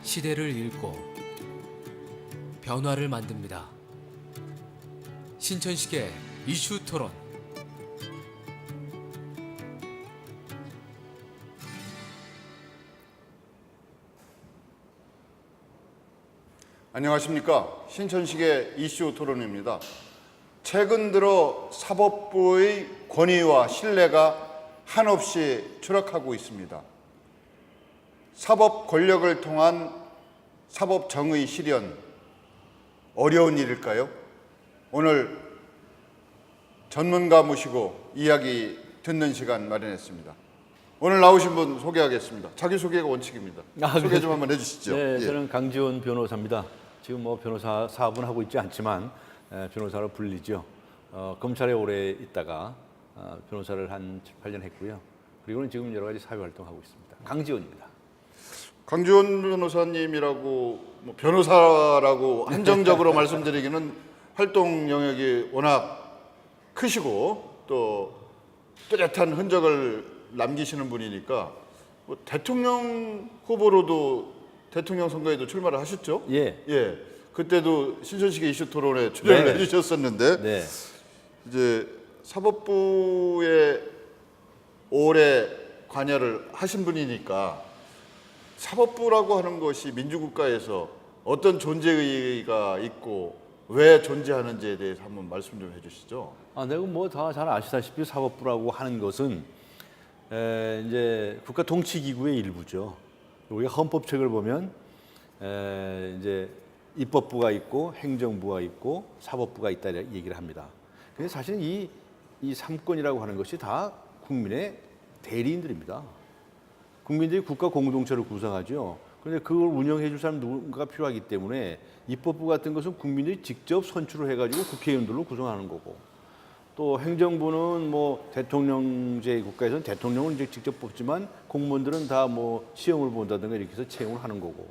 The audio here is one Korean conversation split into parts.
시대를 읽고 변화를 만듭니다. 신천식의 이슈 토론. 안녕하십니까. 신천식의 이슈 토론입니다. 최근 들어 사법부의 권위와 신뢰가 한없이 추락하고 있습니다. 사법 권력을 통한 사법 정의 실현, 어려운 일일까요? 오늘 전문가 모시고 이야기 듣는 시간 마련했습니다. 오늘 나오신 분 소개하겠습니다. 자기소개가 원칙입니다. 소개 좀 한번 해주시죠. 네, 저는 강지원 변호사입니다. 지금 뭐 변호사 사업은 하고 있지 않지만 변호사로 불리죠. 검찰에 오래 있다가 변호사를 한 7, 8년 했고요. 그리고는 지금 여러 가지 사회 활동하고 있습니다. 강지원입니다. 강지원 변호사님이라고 변호사라고 한정적으로 말씀드리기는 활동 영역이 워낙 크시고 또 뚜렷한 흔적을 남기시는 분이니까 대통령 후보로도 대통령 선거에도 출마를 하셨죠? 예. 그때도 신천식의 이슈 토론에 출연을 해주셨었는데 네. 이제 사법부에 오래 관여를 하신 분이니까 사법부라고 하는 것이 민주국가에서 어떤 존재의의가 있고 왜 존재하는지에 대해서 한번 말씀 좀 해주시죠. 내가 뭐 다 잘 아시다시피 사법부라고 하는 것은 이제 국가 통치기구의 일부죠. 우리가 헌법책을 보면 이제 입법부가 있고 행정부가 있고 사법부가 있다 얘기를 합니다. 근데 사실 이 삼권이라고 하는 것이 다 국민의 대리인들입니다. 국민들이 국가 공동체를 구성하죠. 그런데 그걸 운영해 줄 사람 누군가가 필요하기 때문에 입법부 같은 것은 국민들이 직접 선출을 해가지고 국회의원들로 구성하는 거고, 또 행정부는 뭐 대통령제 국가에서는 대통령을 이제 직접 뽑지만 공무원들은 다 뭐 시험을 본다든가 이렇게 해서 채용을 하는 거고,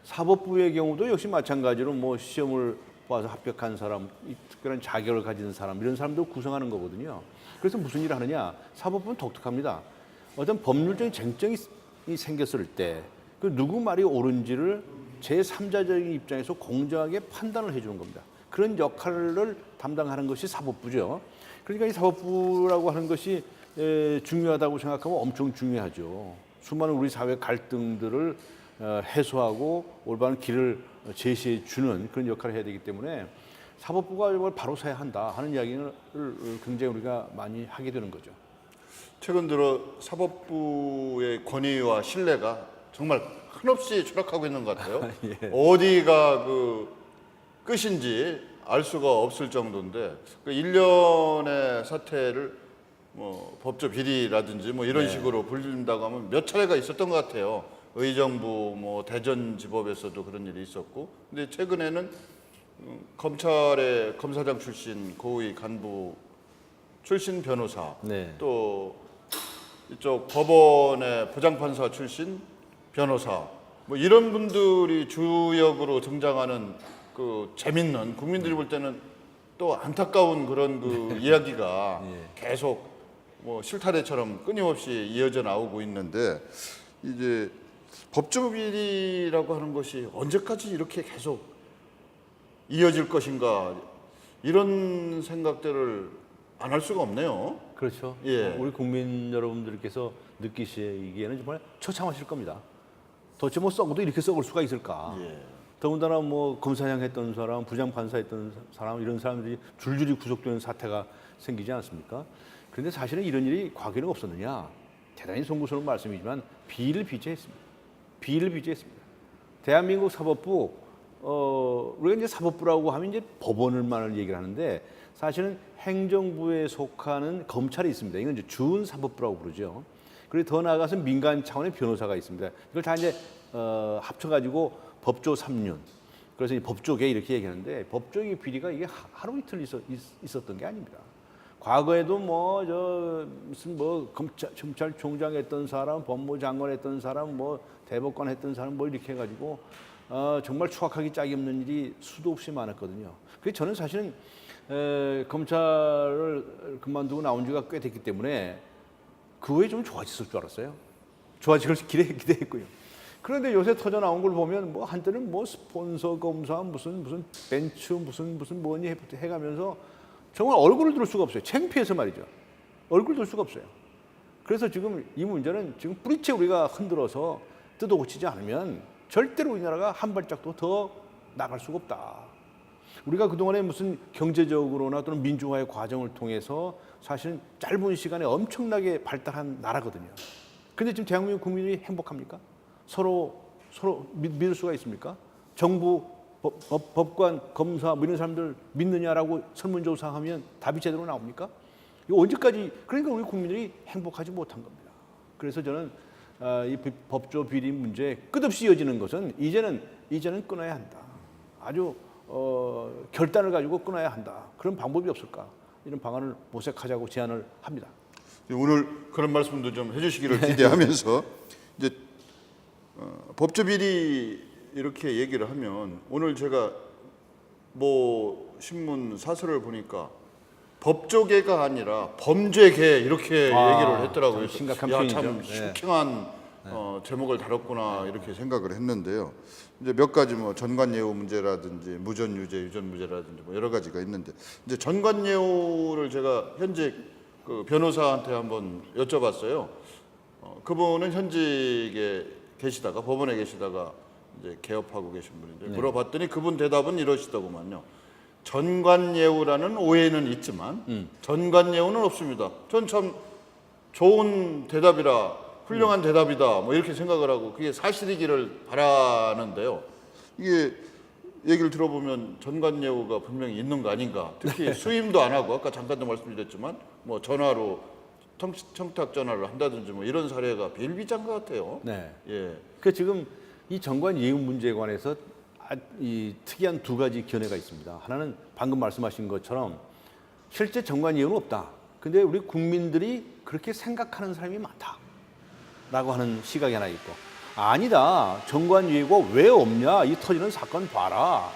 사법부의 경우도 역시 마찬가지로 뭐 시험을 봐서 합격한 사람, 특별한 자격을 가진 사람 이런 사람들 구성하는 거거든요. 그래서 무슨 일을 하느냐? 사법부는 독특합니다. 어떤 법률적인 쟁점이 생겼을 때 그 누구 말이 옳은지를 제3자적인 입장에서 공정하게 판단을 해주는 겁니다. 그런 역할을 담당하는 것이 사법부죠. 그러니까 이 사법부라고 하는 것이 중요하다고 생각하면 엄청 중요하죠. 수많은 우리 사회 갈등들을 해소하고 올바른 길을 제시해 주는 그런 역할을 해야 되기 때문에 사법부가 이걸 바로 서야 한다 하는 이야기를 굉장히 우리가 많이 하게 되는 거죠. 최근 들어 사법부의 권위와 신뢰가 정말 한없이 추락하고 있는 것 같아요. 예. 어디가 그 끝인지 알 수가 없을 정도인데 그 일련의 사태를 뭐 법조 비리라든지 뭐 이런 식으로 불린다고 하면 몇 차례가 있었던 것 같아요. 의정부 뭐 대전지법에서도 그런 일이 있었고, 근데 최근에는 검찰의 검사장 출신 고위 간부 출신 변호사, 또 이쪽 법원의 부장판사 출신 변호사, 뭐 이런 분들이 주역으로 등장하는 그 재밌는, 국민들이 볼 때는 또 안타까운 그런 그 이야기가 계속 뭐 실타래처럼 끊임없이 이어져 나오고 있는데, 이제 법조 비리라고 하는 것이 언제까지 이렇게 계속 이어질 것인가, 이런 생각들을 안 할 수가 없네요. 그렇죠. 예. 우리 국민 여러분들께서 느끼시기에는 정말 처참하실 겁니다. 도대체 뭐 썩어도 이렇게 썩을 수가 있을까? 더군다나 뭐 검사장 했던 사람, 부장판사 했던 사람, 이런 사람들이 줄줄이 구속되는 사태가 생기지 않습니까? 그런데 사실은 이런 일이 과거에는 없었느냐? 대단히 송구스러운 말씀이지만 비를 비재했습니다. 대한민국 사법부, 우리가 이제 사법부라고 하면 이제 법원을만을 얘기를 하는데, 사실은 행정부에 속하는 검찰이 있습니다. 이건 이제 준사법부라고 부르죠. 그리고 더 나아가서 민간 차원의 변호사가 있습니다. 이걸 다 이제 합쳐가지고 법조 3륜. 그래서 법조계 이렇게 얘기하는데, 법조계 비리가 이게 하루 이틀 있었던 게 아닙니다. 과거에도 무슨 검찰총장 했던 사람, 법무장관 했던 사람, 뭐 대법관 했던 사람 뭐 이렇게 해가지고 정말 추악하기 짝이 없는 일이 수도 없이 많았거든요. 그래서 저는 사실은 검찰을 그만두고 나온 지가 꽤 됐기 때문에 그 후에 좀 좋아졌을 줄 알았어요. 좋아지길 기대했고요. 그런데 요새 터져 나온 걸 보면 뭐 한때는 뭐 스폰서 검사 무슨 벤츠 무슨 뭐니 해가면서 정말 얼굴을 들 수가 없어요. 창피해서 말이죠. 얼굴 들 수가 없어요. 그래서 지금 이 문제는 지금 뿌리째 우리가 흔들어서 뜯어 고치지 않으면 절대로 우리나라가 한 발짝도 더 나갈 수가 없다. 우리가 그동안에 무슨 경제적으로나 또는 민주화의 과정을 통해서 사실은 짧은 시간에 엄청나게 발달한 나라거든요. 근데 지금 대한민국 국민이 행복합니까? 서로 믿을 수가 있습니까? 정부, 법관, 검사 뭐 이런 사람들 믿느냐라고 설문조사 하면 답이 제대로 나옵니까? 이거 언제까지, 그러니까 우리 국민들이 행복하지 못한 겁니다. 그래서 저는 이 법조 비리 문제 끝없이 이어지는 것은 이제는 끊어야 한다. 아주 결단을 가지고 끊어야 한다. 그런 방법이 없을까? 이런 방안을 모색하자고 제안을 합니다. 오늘 그런 말씀도 좀 해주시기를 기대하면서 이제 법조 비리 이렇게 얘기를 하면 오늘 제가 뭐 신문 사설을 보니까 법조계가 아니라 범죄계 이렇게 얘기를 했더라고요. 심각한 야, 표현이죠. 참 흉흉한 제목을 다뤘구나 이렇게 생각을 했는데요. 이제 몇 가지 뭐 전관예우 문제라든지 무전유죄, 유전무죄라든지 뭐 여러 가지가 있는데 이제 전관예우를 제가 현직 그 변호사한테 한번 여쭤봤어요. 그분은 현직에 계시다가 법원에 계시다가 이제 개업하고 계신 분인데 물어봤더니 그분 대답은 이러시더구만요. 전관예우라는 오해는 있지만 전관예우는 없습니다. 전 참 좋은 대답이라 훌륭한 대답이다 뭐 이렇게 생각을 하고 그게 사실이기를 바라는데요. 이게 얘기를 들어보면 전관예우가 분명히 있는 거 아닌가. 특히 수임도 안 하고 아까 잠깐도 말씀드렸지만 뭐 전화로 청탁 전화를 한다든지 뭐 이런 사례가 비일비재한 것 같아요. 네. 예. 그 지금 이 전관예우 문제에 관해서 이 특이한 두 가지 견해가 있습니다. 하나는 방금 말씀하신 것처럼 실제 전관예우는 없다. 근데 우리 국민들이 그렇게 생각하는 사람이 많다라고 하는 시각이 하나 있고, 아니다. 전관예우가 왜 없냐? 이 터지는 사건 봐라.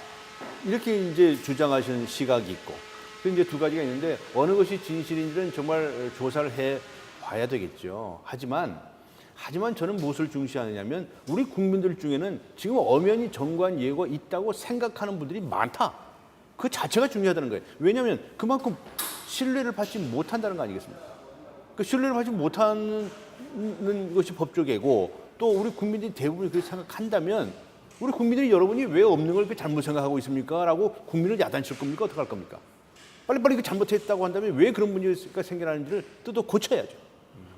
이렇게 이제 주장하시는 시각이 있고, 그 이제 두 가지가 있는데 어느 것이 진실인지는 정말 조사를 해 봐야 되겠죠. 하지만 저는 무엇을 중시하느냐면 우리 국민들 중에는 지금 엄연히 전관예우가 있다고 생각하는 분들이 많다. 그 자체가 중요하다는 거예요. 왜냐하면 그만큼 신뢰를 받지 못한다는 거 아니겠습니까? 그 신뢰를 받지 못하는 것이 법조계고 또 우리 국민들이 대부분 그렇게 생각한다면 우리 국민들이 여러분이 왜 없는 걸 잘못 생각하고 있습니까? 라고 국민을 야단칠 겁니까? 어떻게 할 겁니까? 빨리빨리 그 잘못했다고 한다면 왜 그런 문제가 생겨나는지를 뜯어 고쳐야죠.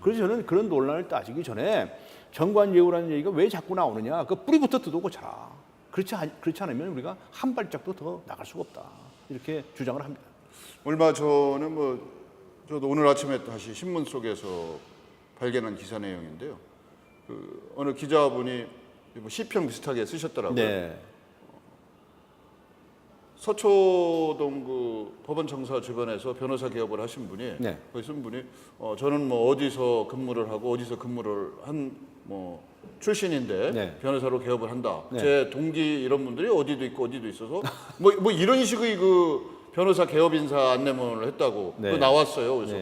그래서 저는 그런 논란을 따지기 전에 전관예우라는 얘기가 왜 자꾸 나오느냐, 그 뿌리부터 뜯어 고쳐라. 그렇지 않으면 우리가 한 발짝도 더 나갈 수가 없다. 이렇게 주장을 합니다. 얼마 전에 뭐 저도 오늘 아침에 다시 신문 속에서 발견한 기사 내용인데요. 그 어느 기자분이 뭐 시평 비슷하게 쓰셨더라고요. 네. 서초동 그 법원청사 주변에서 변호사 개업을 하신 분이 거기 쓴 분이 저는 뭐 어디서 근무를 하고 어디서 근무를 한 뭐 출신인데 변호사로 개업을 한다. 제 동기 이런 분들이 어디도 있고 어디도 있어서 뭐 이런 식의 그 변호사 개업 인사 안내문을 했다고 그 나왔어요. 그래서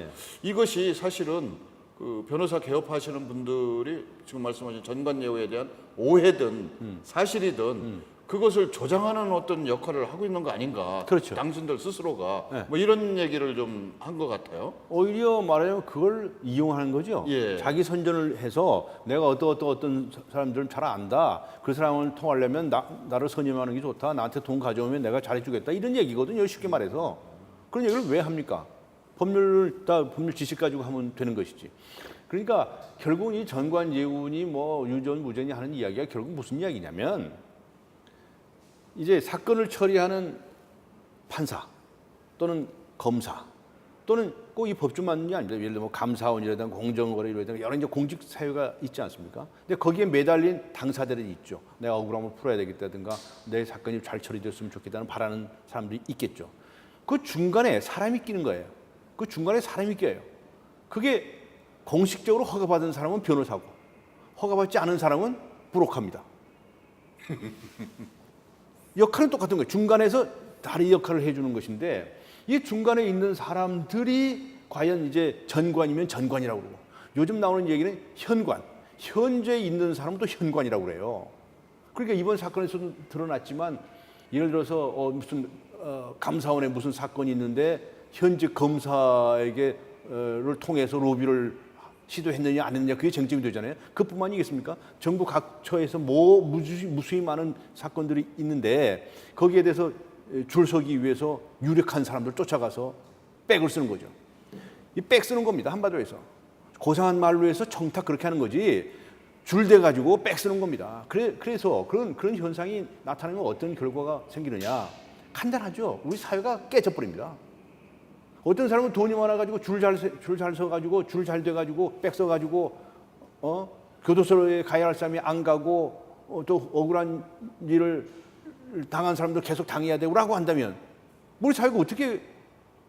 이것이 사실은 그 변호사 개업하시는 분들이 지금 말씀하신 전관예우에 대한 오해든 사실이든 그것을 조장하는 어떤 역할을 하고 있는 거 아닌가. 그렇죠. 당신들 스스로가 뭐 이런 얘기를 좀 한 것 같아요. 오히려 말하자면 그걸 이용하는 거죠. 예. 자기 선전을 해서 내가 어떤 사람들은 잘 안다. 그 사람을 통하려면 나를 선임하는 게 좋다. 나한테 돈 가져오면 내가 잘해주겠다. 이런 얘기거든요. 쉽게 말해서. 그런 얘기를 왜 합니까? 법률 지식 가지고 하면 되는 것이지. 그러니까 결국 이 전관예우니 뭐 유전 무전이 하는 이야기가 결국 무슨 이야기냐면 이제 사건을 처리하는 판사 또는 검사 또는 꼭 이 법조만이 아닙니다. 예를 들면 뭐 감사원이라든가 공정거래라든가 여러 이제 공직 사유가 있지 않습니까? 근데 거기에 매달린 당사자들이 있죠. 내가 억울함을 풀어야 되겠다든가 내 사건이 잘 처리됐으면 좋겠다는 바라는 사람들이 있겠죠. 그 중간에 사람이 끼는 거예요. 그 중간에 사람이 껴요. 그게 공식적으로 허가받은 사람은 변호사고 허가받지 않은 사람은 부록합니다. 역할은 똑같은 거예요. 중간에서 다른 역할을 해주는 것인데 이 중간에 있는 사람들이 과연 이제 전관이면 전관이라고 그러고 요즘 나오는 얘기는 현관, 현재 있는 사람도 현관이라고 그래요. 그러니까 이번 사건에서도 드러났지만 예를 들어서 무슨 감사원에 무슨 사건이 있는데 현직 검사에게 를 통해서 로비를 시도했느냐 안 했느냐 그게 쟁점이 되잖아요. 그뿐만이겠습니까? 정부 각 처에서 무수히 많은 사건들이 있는데 거기에 대해서 줄 서기 위해서 유력한 사람들 쫓아가서 백을 쓰는 거죠. 이 백 쓰는 겁니다. 한마디로 해서 고상한 말로 해서 청탁 그렇게 하는 거지 줄대 가지고 백 쓰는 겁니다. 그래서 그런 현상이 나타나면 어떤 결과가 생기느냐 간단하죠. 우리 사회가 깨져버립니다. 어떤 사람은 돈이 많아가지고 줄 잘 서가지고 줄 잘 돼가지고 백 써가지고 교도소에 가야 할 사람이 안 가고 또 억울한 일을 당한 사람도 계속 당해야 되고라고 한다면 우리 사회가 어떻게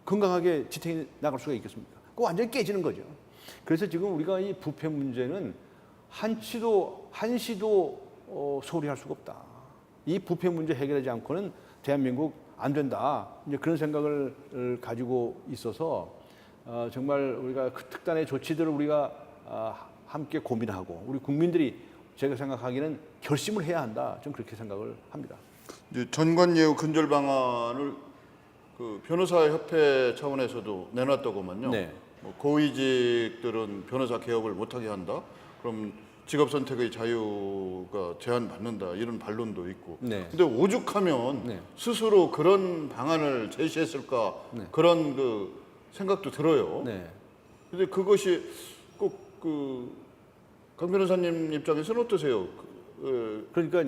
건강하게 지탱해 나갈 수가 있겠습니까? 그거 완전히 깨지는 거죠. 그래서 지금 우리가 이 부패 문제는 한시도 소홀히 할 수가 없다. 이 부패 문제 해결하지 않고는 대한민국 안 된다. 이제 그런 생각을 가지고 있어서 정말 우리가 그 특단의 조치들을 우리가 함께 고민하고 우리 국민들이 제가 생각하기에는 결심을 해야 한다. 좀 그렇게 생각을 합니다. 이제 전관예우 근절 방안을 그 변호사협회 차원에서도 내놨다고만요. 네. 뭐 고위직들은 변호사 개업을 못하게 한다. 그럼 직업 선택의 자유가 제한받는다 이런 반론도 있고. 네. 근데 오죽하면 네. 스스로 그런 방안을 제시했을까 그런 그 생각도 들어요. 네. 근데 그것이 꼭 강 변호사님 입장에서는 어떠세요? 그러니까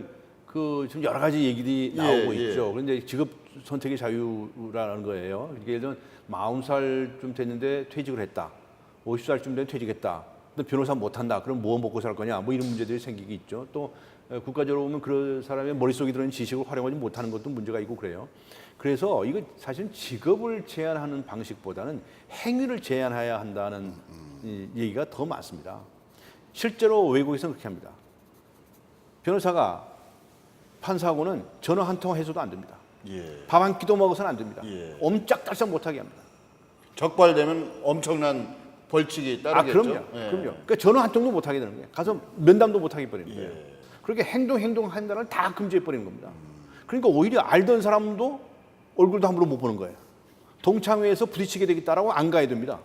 그 지금 여러 가지 얘기들이 나오고 예. 있죠. 그런데 직업 선택의 자유라는 거예요. 이게 예를 들면 40살쯤 됐는데 퇴직을 했다. 50살쯤 되면 퇴직했다. 근데 변호사 못한다. 그럼 뭐 먹고 살 거냐? 뭐 이런 문제들이 생기기 있죠. 또 국가적으로 보면 그런 사람의 머릿속에 들어있는 지식을 활용하지 못하는 것도 문제가 있고 그래요. 그래서 이거 사실 직업을 제한하는 방식보다는 행위를 제한해야 한다는 이 얘기가 더 많습니다. 실제로 외국에서는 그렇게 합니다. 변호사가 판사하고는 전화 한 통 해서도 안 됩니다. 예. 밥 한 끼도 먹어서는 안 됩니다. 예. 옴짝달싹 못하게 합니다. 적발되면 엄청난 벌칙이 따르겠죠. 그럼요. 예. 그럼요. 그러니까 전화 한 통도 못하게 되는 거예요. 가서 면담도 못하게 버리는 거예요. 그렇게 행동한다는 걸 다 금지해 버리는 겁니다. 그러니까 오히려 알던 사람도 얼굴도 함부로 못 보는 거예요. 동창회에서 부딪히게 되겠다라고 안 가야 됩니다.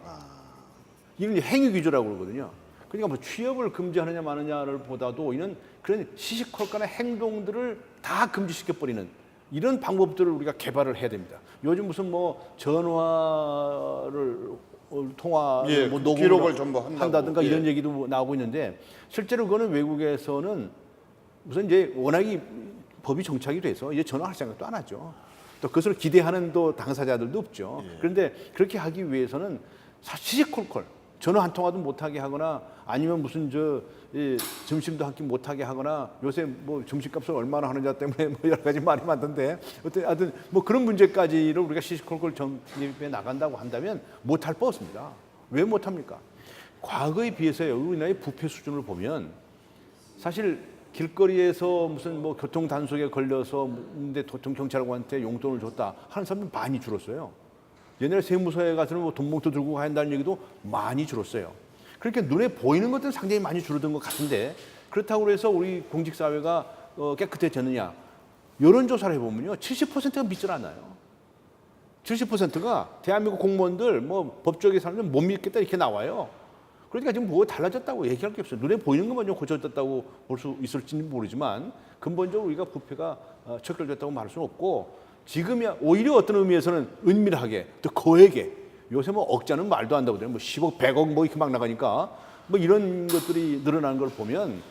이걸 행위 규제라고 그러거든요. 그러니까 뭐 취업을 금지하느냐 마느냐를 보다도 이런 그런 시시콜콜한 행동들을 다 금지시켜 버리는 이런 방법들을 우리가 개발을 해야 됩니다. 요즘 무슨 뭐 전화를 통화 예, 뭐 그 녹음을 기록을 전부 한다든가 예. 이런 얘기도 나오고 있는데 실제로 그거는 외국에서는 우선 이제 워낙에 법이 정착이 돼서 이제 전화할 생각도 안 하죠. 또 그것을 기대하는 또 당사자들도 없죠. 그런데 그렇게 하기 위해서는 시시콜콜 전화 한 통화도 못하게 하거나 아니면 무슨 점심도 한 끼 못하게 하거나 요새 뭐 점심값을 얼마나 하느냐 때문에 뭐 여러 가지 말이 많던데 하여튼 뭐 그런 문제까지를 우리가 시시콜콜 정립해 나간다고 한다면 못할 바 없습니다. 왜 못합니까? 과거에 비해서요. 우리나라의 부패 수준을 보면 사실 길거리에서 무슨 뭐 교통 단속에 걸려서 근데 도청 경찰관한테 용돈을 줬다 하는 사람이 많이 줄었어요. 옛날에 세무서에 가서는 뭐 돈봉투 들고 가야 한다는 얘기도 많이 줄었어요. 그렇게 눈에 보이는 것들은 상당히 많이 줄어든 것 같은데 그렇다고 해서 우리 공직사회가 깨끗해졌느냐? 여론조사를 해보면요. 70%가 믿질 않아요. 70%가 대한민국 공무원들 뭐 법조계 사람들 못 믿겠다 이렇게 나와요. 그러니까 지금 뭐가 달라졌다고 얘기할 게 없어요. 눈에 보이는 것만 좀 고쳐졌다고 볼 수 있을지는 모르지만 근본적으로 우리가 부패가 척결됐다고 말할 수는 없고 지금이야 오히려 어떤 의미에서는 은밀하게 또 거액에 요새 뭐 억자는 말도 안 되거든요. 뭐 10억, 100억 뭐 이렇게 막 나가니까 뭐 이런 것들이 늘어나는 걸 보면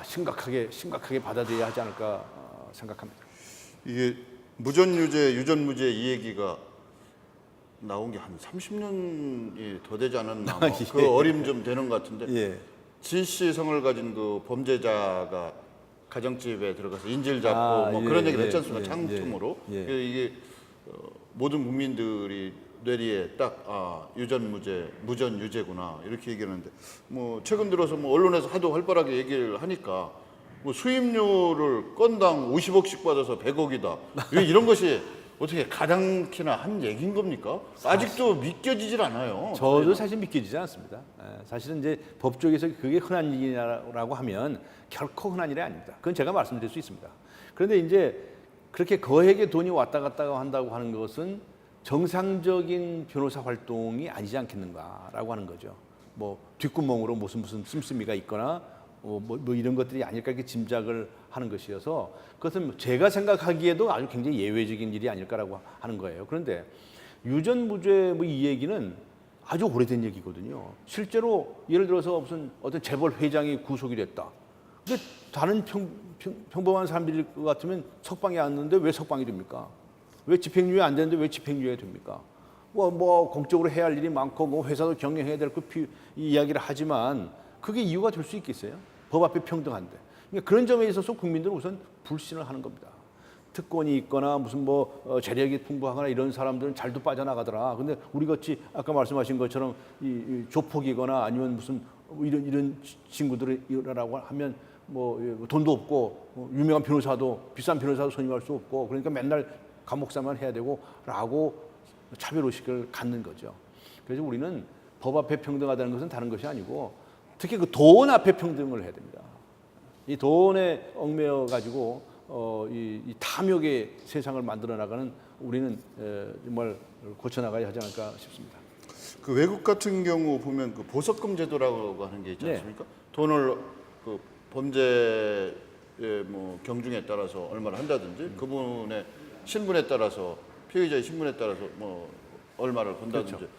심각하게 받아들여야 하지 않을까 생각합니다. 이게 무전유죄, 유전무죄 이 얘기가 나온 게 한 30년이 더 되지 않았나 뭐 예. 그 어림 좀 되는 것 같은데 예. 지씨성을 가진 그 범죄자가 가정집에 들어가서 인질 잡고 뭐 그런 얘기를 했지 않습니까? 창tum으로 이게 모든 국민들이 뇌리에 딱 유전무죄, 무전유죄구나 이렇게 얘기하는데 뭐 최근 들어서 뭐 언론에서 하도 활발하게 얘기를 하니까 뭐 수임료를 건당 50억씩 받아서 100억이다. 이런 것이 어떻게 가당키나 한 얘기인 겁니까? 아직도 믿겨지질 않아요. 저도 사실 믿기지 않습니다. 사실은 이제 법조계에서 그게 흔한 일이라고 하면 결코 흔한 일이 아닙니다. 그건 제가 말씀드릴 수 있습니다. 그런데 이제 그렇게 거액의 돈이 왔다 갔다 한다고 하는 것은 정상적인 변호사 활동이 아니지 않겠는가라고 하는 거죠. 뭐 뒷구멍으로 무슨 씀씀이가 있거나 뭐 이런 것들이 아닐까 이렇게 짐작을 하는 것이어서 그것은 제가 생각하기에도 아주 굉장히 예외적인 일이 아닐까라고 하는 거예요. 그런데 유전무죄 뭐 이 얘기는 아주 오래된 얘기거든요. 실제로 예를 들어서 무슨 어떤 재벌 회장이 구속이 됐다. 근데 다른 평범한 사람들일 것 같으면 석방이 안 되는데 왜 석방이 됩니까? 왜 집행유예 안 되는데 왜 집행유예 됩니까? 뭐 공적으로 해야 할 일이 많고 뭐 회사도 경영해야 될 그 이야기를 하지만 그게 이유가 될 수 있겠어요? 법 앞에 평등한데. 그러니까 그런 점에 있어서 국민들은 우선 불신을 하는 겁니다. 특권이 있거나 무슨 뭐 재력이 풍부하거나 이런 사람들은 잘도 빠져나가더라. 근데 우리 같이 아까 말씀하신 것처럼 이 조폭이거나 아니면 무슨 이런 친구들이라고 하면 뭐 돈도 없고 유명한 변호사도 비싼 변호사도 선임할 수 없고 그러니까 맨날 감옥사만 해야 되고라고 차별의식을 갖는 거죠. 그래서 우리는 법 앞에 평등하다는 것은 다른 것이 아니고 특히 그 돈 앞에 평등을 해야 됩니다. 이 돈에 얽매여 가지고 이 탐욕의 세상을 만들어 나가는 우리는 정말 고쳐 나가야 하지 않을까 싶습니다. 그 외국 같은 경우 보면 그 보석금 제도라고 하는 게 있지 않습니까? 돈을 그 범죄의 뭐 경중에 따라서 얼마를 한다든지 그분의 신분에 따라서 피의자의 신분에 따라서 뭐 얼마를 본다든지. 그렇죠.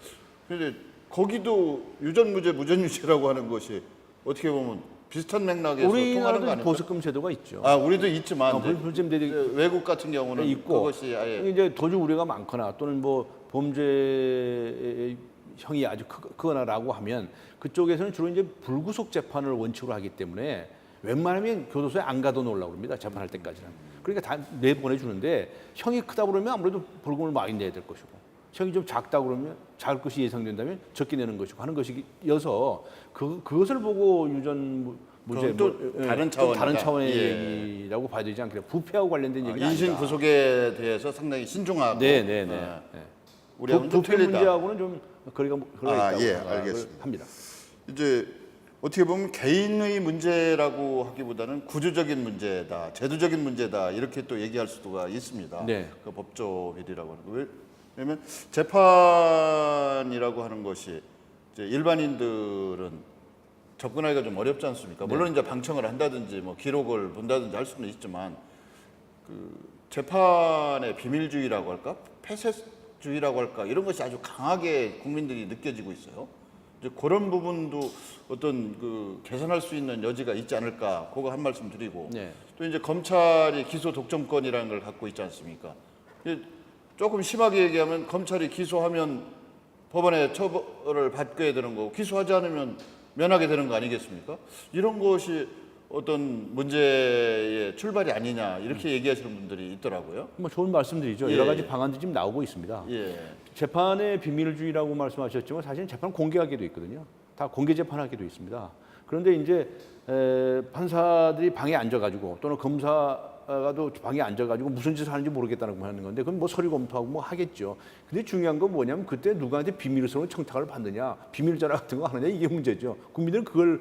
그런데 거기도 유전무죄, 무전유죄라고 하는 것이 어떻게 보면 비슷한 맥락에서 통하는 거 우리나라도 아닙니까? 보석금 제도가 있죠. 아, 우리도 있지만 이제 보석금 제도 외국 같은 경우는 있고 그것이 아예 이제 도주 우려가 많거나 또는 뭐 범죄의 형이 아주 크거나라고 하면 그쪽에서는 주로 이제 불구속 재판을 원칙으로 하기 때문에 웬만하면 교도소에 안 가도 놀라고 합니다. 재판할 때까지는. 그러니까 다 내보내주는데 형이 크다 그러면 아무래도 벌금을 많이 내야 될 것이고 형이 좀 작다 그러면 작을 것이 예상된다면 적게 내는 것이고 하는 것이어서 그것을 보고 유전무죄 또 다른 차원이다. 다른 차원의 예. 얘기라고 봐야 되지 않겠냐. 부패하고 관련된 얘기는 인신 아니다. 구속에 대해서 상당히 신중하고 네. 우리하고는 좀 부패 틀리다. 문제하고는 좀 거리가 있다고 예, 생각을 알겠습니다. 합니다. 이제 어떻게 보면 개인의 문제라고 하기보다는 구조적인 문제다, 제도적인 문제다 이렇게 또 얘기할 수가 있습니다. 네. 그 법조 비리라고 하는 거. 왜냐하면 재판이라고 하는 것이 이제 일반인들은 접근하기가 좀 어렵지 않습니까? 물론 이제 방청을 한다든지 뭐 기록을 본다든지 할 수는 있지만 그 재판의 비밀주의라고 할까, 폐쇄주의라고 할까 이런 것이 아주 강하게 국민들이 느껴지고 있어요. 이제 그런 부분도 어떤 그 개선할 수 있는 여지가 있지 않을까, 그거 한 말씀 드리고 네. 또 이제 검찰이 기소 독점권이라는 걸 갖고 있지 않습니까? 조금 심하게 얘기하면 검찰이 기소하면 법원에 처벌을 받게 되는 거고 기소하지 않으면 면하게 되는 거 아니겠습니까? 이런 것이 어떤 문제의 출발이 아니냐 이렇게 얘기하시는 분들이 있더라고요. 뭐 좋은 말씀들이죠. 예. 여러 가지 방안들이 지금 나오고 있습니다. 예. 재판의 비밀주의라고 말씀하셨지만 사실은 재판 공개하게 돼 있거든요. 다 공개 재판하게 돼 있습니다. 그런데 이제 판사들이 방에 앉아가지고 또는 검사가 또 방에 앉아가지고 무슨 짓을 하는지 모르겠다는 거 하는 건데 그건 뭐 서류 검토하고 뭐 하겠죠. 근데 중요한 건 뭐냐면 그때 누구한테 비밀스러운 청탁을 받느냐, 비밀 전화 같은 거 하느냐 이게 문제죠. 국민들은 그걸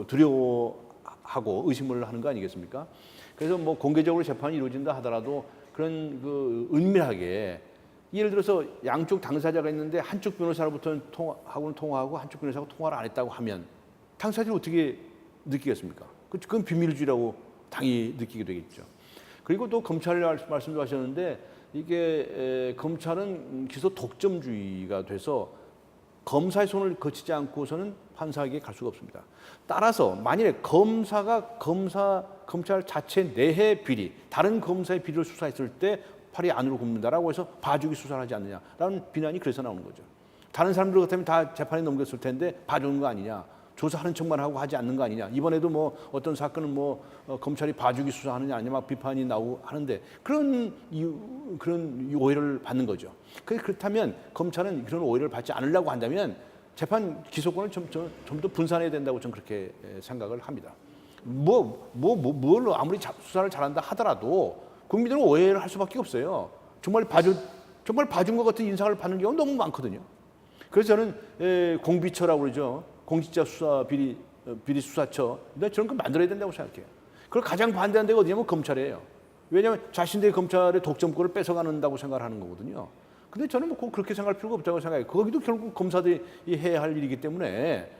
두려워하고 의심을 하는 거 아니겠습니까? 그래서 뭐 공개적으로 재판이 이루어진다 하더라도 그런 그 은밀하게 예를 들어서 양쪽 당사자가 있는데 한쪽 변호사로부터는 통화하고 한쪽 변호사하고 통화를 안 했다고 하면 당사자는 어떻게 느끼겠습니까? 그건 비밀주의라고 당연히 느끼게 되겠죠. 그리고 또 검찰 말씀도 하셨는데 이게 검찰은 기소 독점주의가 돼서 검사의 손을 거치지 않고서는 판사에게 갈 수가 없습니다. 따라서 만일에 검사가 검찰 자체 내해 비리, 다른 검사의 비리를 수사했을 때 팔이 안으로 굽는다라고 해서 봐주기 수사를 하지 않느냐라는 비난이 그래서 나오는 거죠. 다른 사람들 같으면 다 재판에 넘겼을 텐데 봐주는 거 아니냐, 조사하는 척만 하고 하지 않는 거 아니냐. 이번에도 뭐 어떤 사건은 뭐 검찰이 봐주기 수사하느냐 아니냐 막 비판이 나오고 하는데 그런 오해를 받는 거죠. 그렇다면 검찰은 그런 오해를 받지 않으려고 한다면 재판 기소권을 좀 더 분산해야 된다고 저는 그렇게 생각을 합니다. 뭘로 아무리 수사를 잘한다 하더라도 국민들은 오해를 할 수밖에 없어요. 정말 봐준 것 같은 인상을 받는 경우가 너무 많거든요. 그래서 저는 공비처라고 그러죠. 공직자 수사 비리 수사처. 저런 거 만들어야 된다고 생각해요. 그걸 가장 반대하는 데가 어디냐면 검찰이에요. 왜냐하면 자신들이 검찰의 독점권을 뺏어가는다고 생각하는 거거든요. 근데 저는 뭐 그렇게 생각할 필요가 없다고 생각해요. 거기도 결국 검사들이 해야 할 일이기 때문에.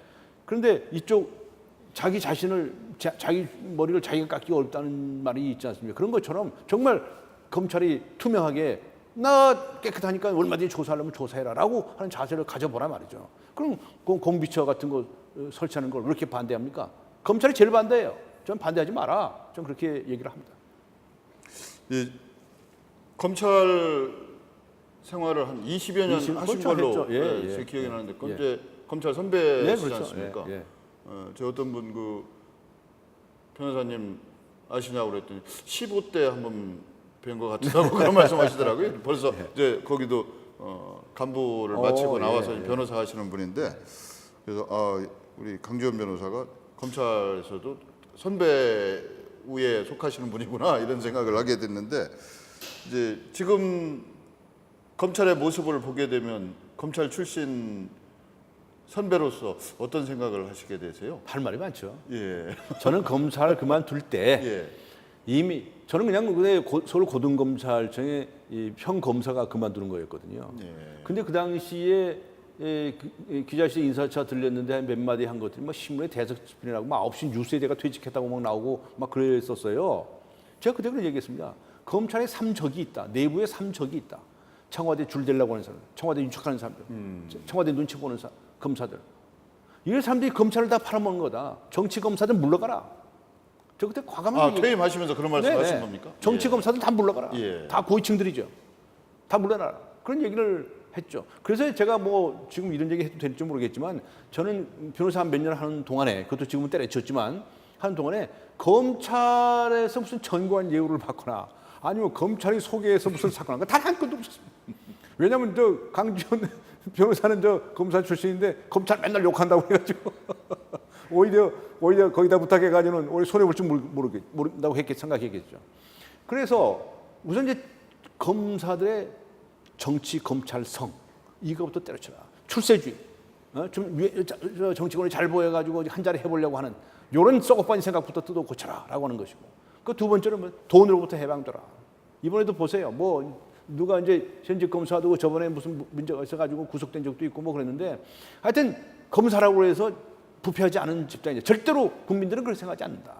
그런데 이쪽 자기 자신을 자기 머리를 자기가 깎기 어렵다는 말이 있지 않습니까? 그런 것처럼 정말 검찰이 투명하게 나 깨끗하니까 얼마든지 조사하려면 조사해라라고 하는 자세를 가져보라 말이죠. 그럼 공비처 같은 거 설치하는 걸 왜 이렇게 반대합니까? 검찰이 제일 반대해요. 전 반대하지 마라. 전 그렇게 얘기를 합니다. 이 검찰 생활을 한 20여 년 하신 그렇죠, 걸로 했죠. 제 기억이 나는데 예. 검찰 선배시지 그렇죠. 않습니까? 예. 저 어떤 분 그 변호사님 아시냐고 그랬더니 15대 한번 뵌 것 같다고 그런 말씀하시더라고요. 벌써 이제 거기도 간부를 마치고 나와서 변호사 하시는 분인데 그래서 우리 강지원 변호사가 검찰에서도 선배 우에 속하시는 분이구나 이런 생각을 하게 됐는데 이제 지금 검찰의 모습을 보게 되면 검찰 출신 선배로서 어떤 생각을 하시게 되세요? 할 말이 많죠. 예. 저는 검사를 그만둘 때 예. 이미 저는 그냥 그때 서울 고등검찰청의 형 검사가 그만두는 거였거든요. 예. 근데 그 당시에 기자실 인사차 들렸는데 몇 마디 한 것들이 막 신문에 대서특필이라고 막 9시 뉴스에 내가 퇴직했다고 막 나오고 막 그랬었어요. 제가 그때 그런 얘기했습니다. 검찰에 3적이 있다. 내부에 3적이 있다. 청와대 줄 대려고 하는 사람, 청와대 유착하는 사람들, 청와대 눈치 보는 검사들. 이런 사람들이 검찰을 다 팔아먹는 거다. 정치 검사들 물러가라. 저 그때 과감하게 퇴임하시면서 그런 말씀하신 겁니까? 정치 검사들 다 물러가라. 예. 다 고위층들이죠. 다 물러나라. 그런 얘기를 했죠. 그래서 제가 뭐 지금 이런 얘기 해도 될지 모르겠지만 저는 변호사 몇 년 하는 동안에 그것도 지금은 때려쳤지만 하는 동안에 검찰에서 무슨 전관 예우를 받거나 아니면 검찰이 소개해서 무슨 사건을 단 한 건도 없었습니다. 왜냐하면 저 강지원 변호사는 저 검사 출신인데 검찰 맨날 욕한다고 해가지고 오히려 거기다 부탁해가지고는 오히려 손해 볼 줄 모른다고 생각했겠죠. 그래서 우선 이제 검사들의 정치 검찰성 이거부터 때려쳐라. 출세주의, 좀 정치권을 잘 보여가지고 한 자리 해보려고 하는 이런 썩어빠진 생각부터 뜯어 고쳐라라고 하는 것이고, 그 두 번째는 뭐 돈으로부터 해방되라. 이번에도 보세요. 뭐 누가 이제 현직 검사도 저번에 무슨 문제가 있어가지고 구속된 적도 있고 뭐 그랬는데, 하여튼 검사라고 해서 부패하지 않은 집단이죠. 절대로 국민들은 그렇게 생각하지 않는다.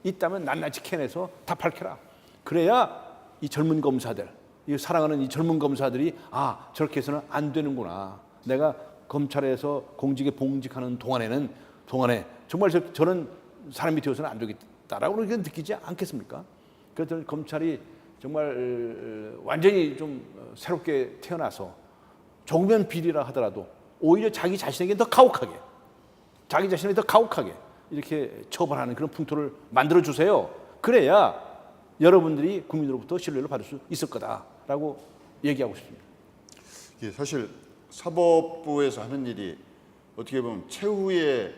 있다면 낱낱이 캐내서 다 밝혀라. 그래야 이 젊은 검사들, 이 사랑하는 이 젊은 검사들이 저렇게 해서는 안 되는구나. 내가 검찰에서 공직에 봉직하는 동안에 정말 저는 사람이 되어서는 안 되겠다라고 그렇게 느끼지 않겠습니까? 그래서 검찰이 정말 완전히 좀 새롭게 태어나서 조금은 비리라 하더라도 오히려 자기 자신에게 더 가혹하게 이렇게 처벌하는 그런 풍토를 만들어 주세요. 그래야 여러분들이 국민으로부터 신뢰를 받을 수 있을 거다라고 얘기하고 싶습니다. 예, 사실 사법부에서 하는 일이 어떻게 보면 최후의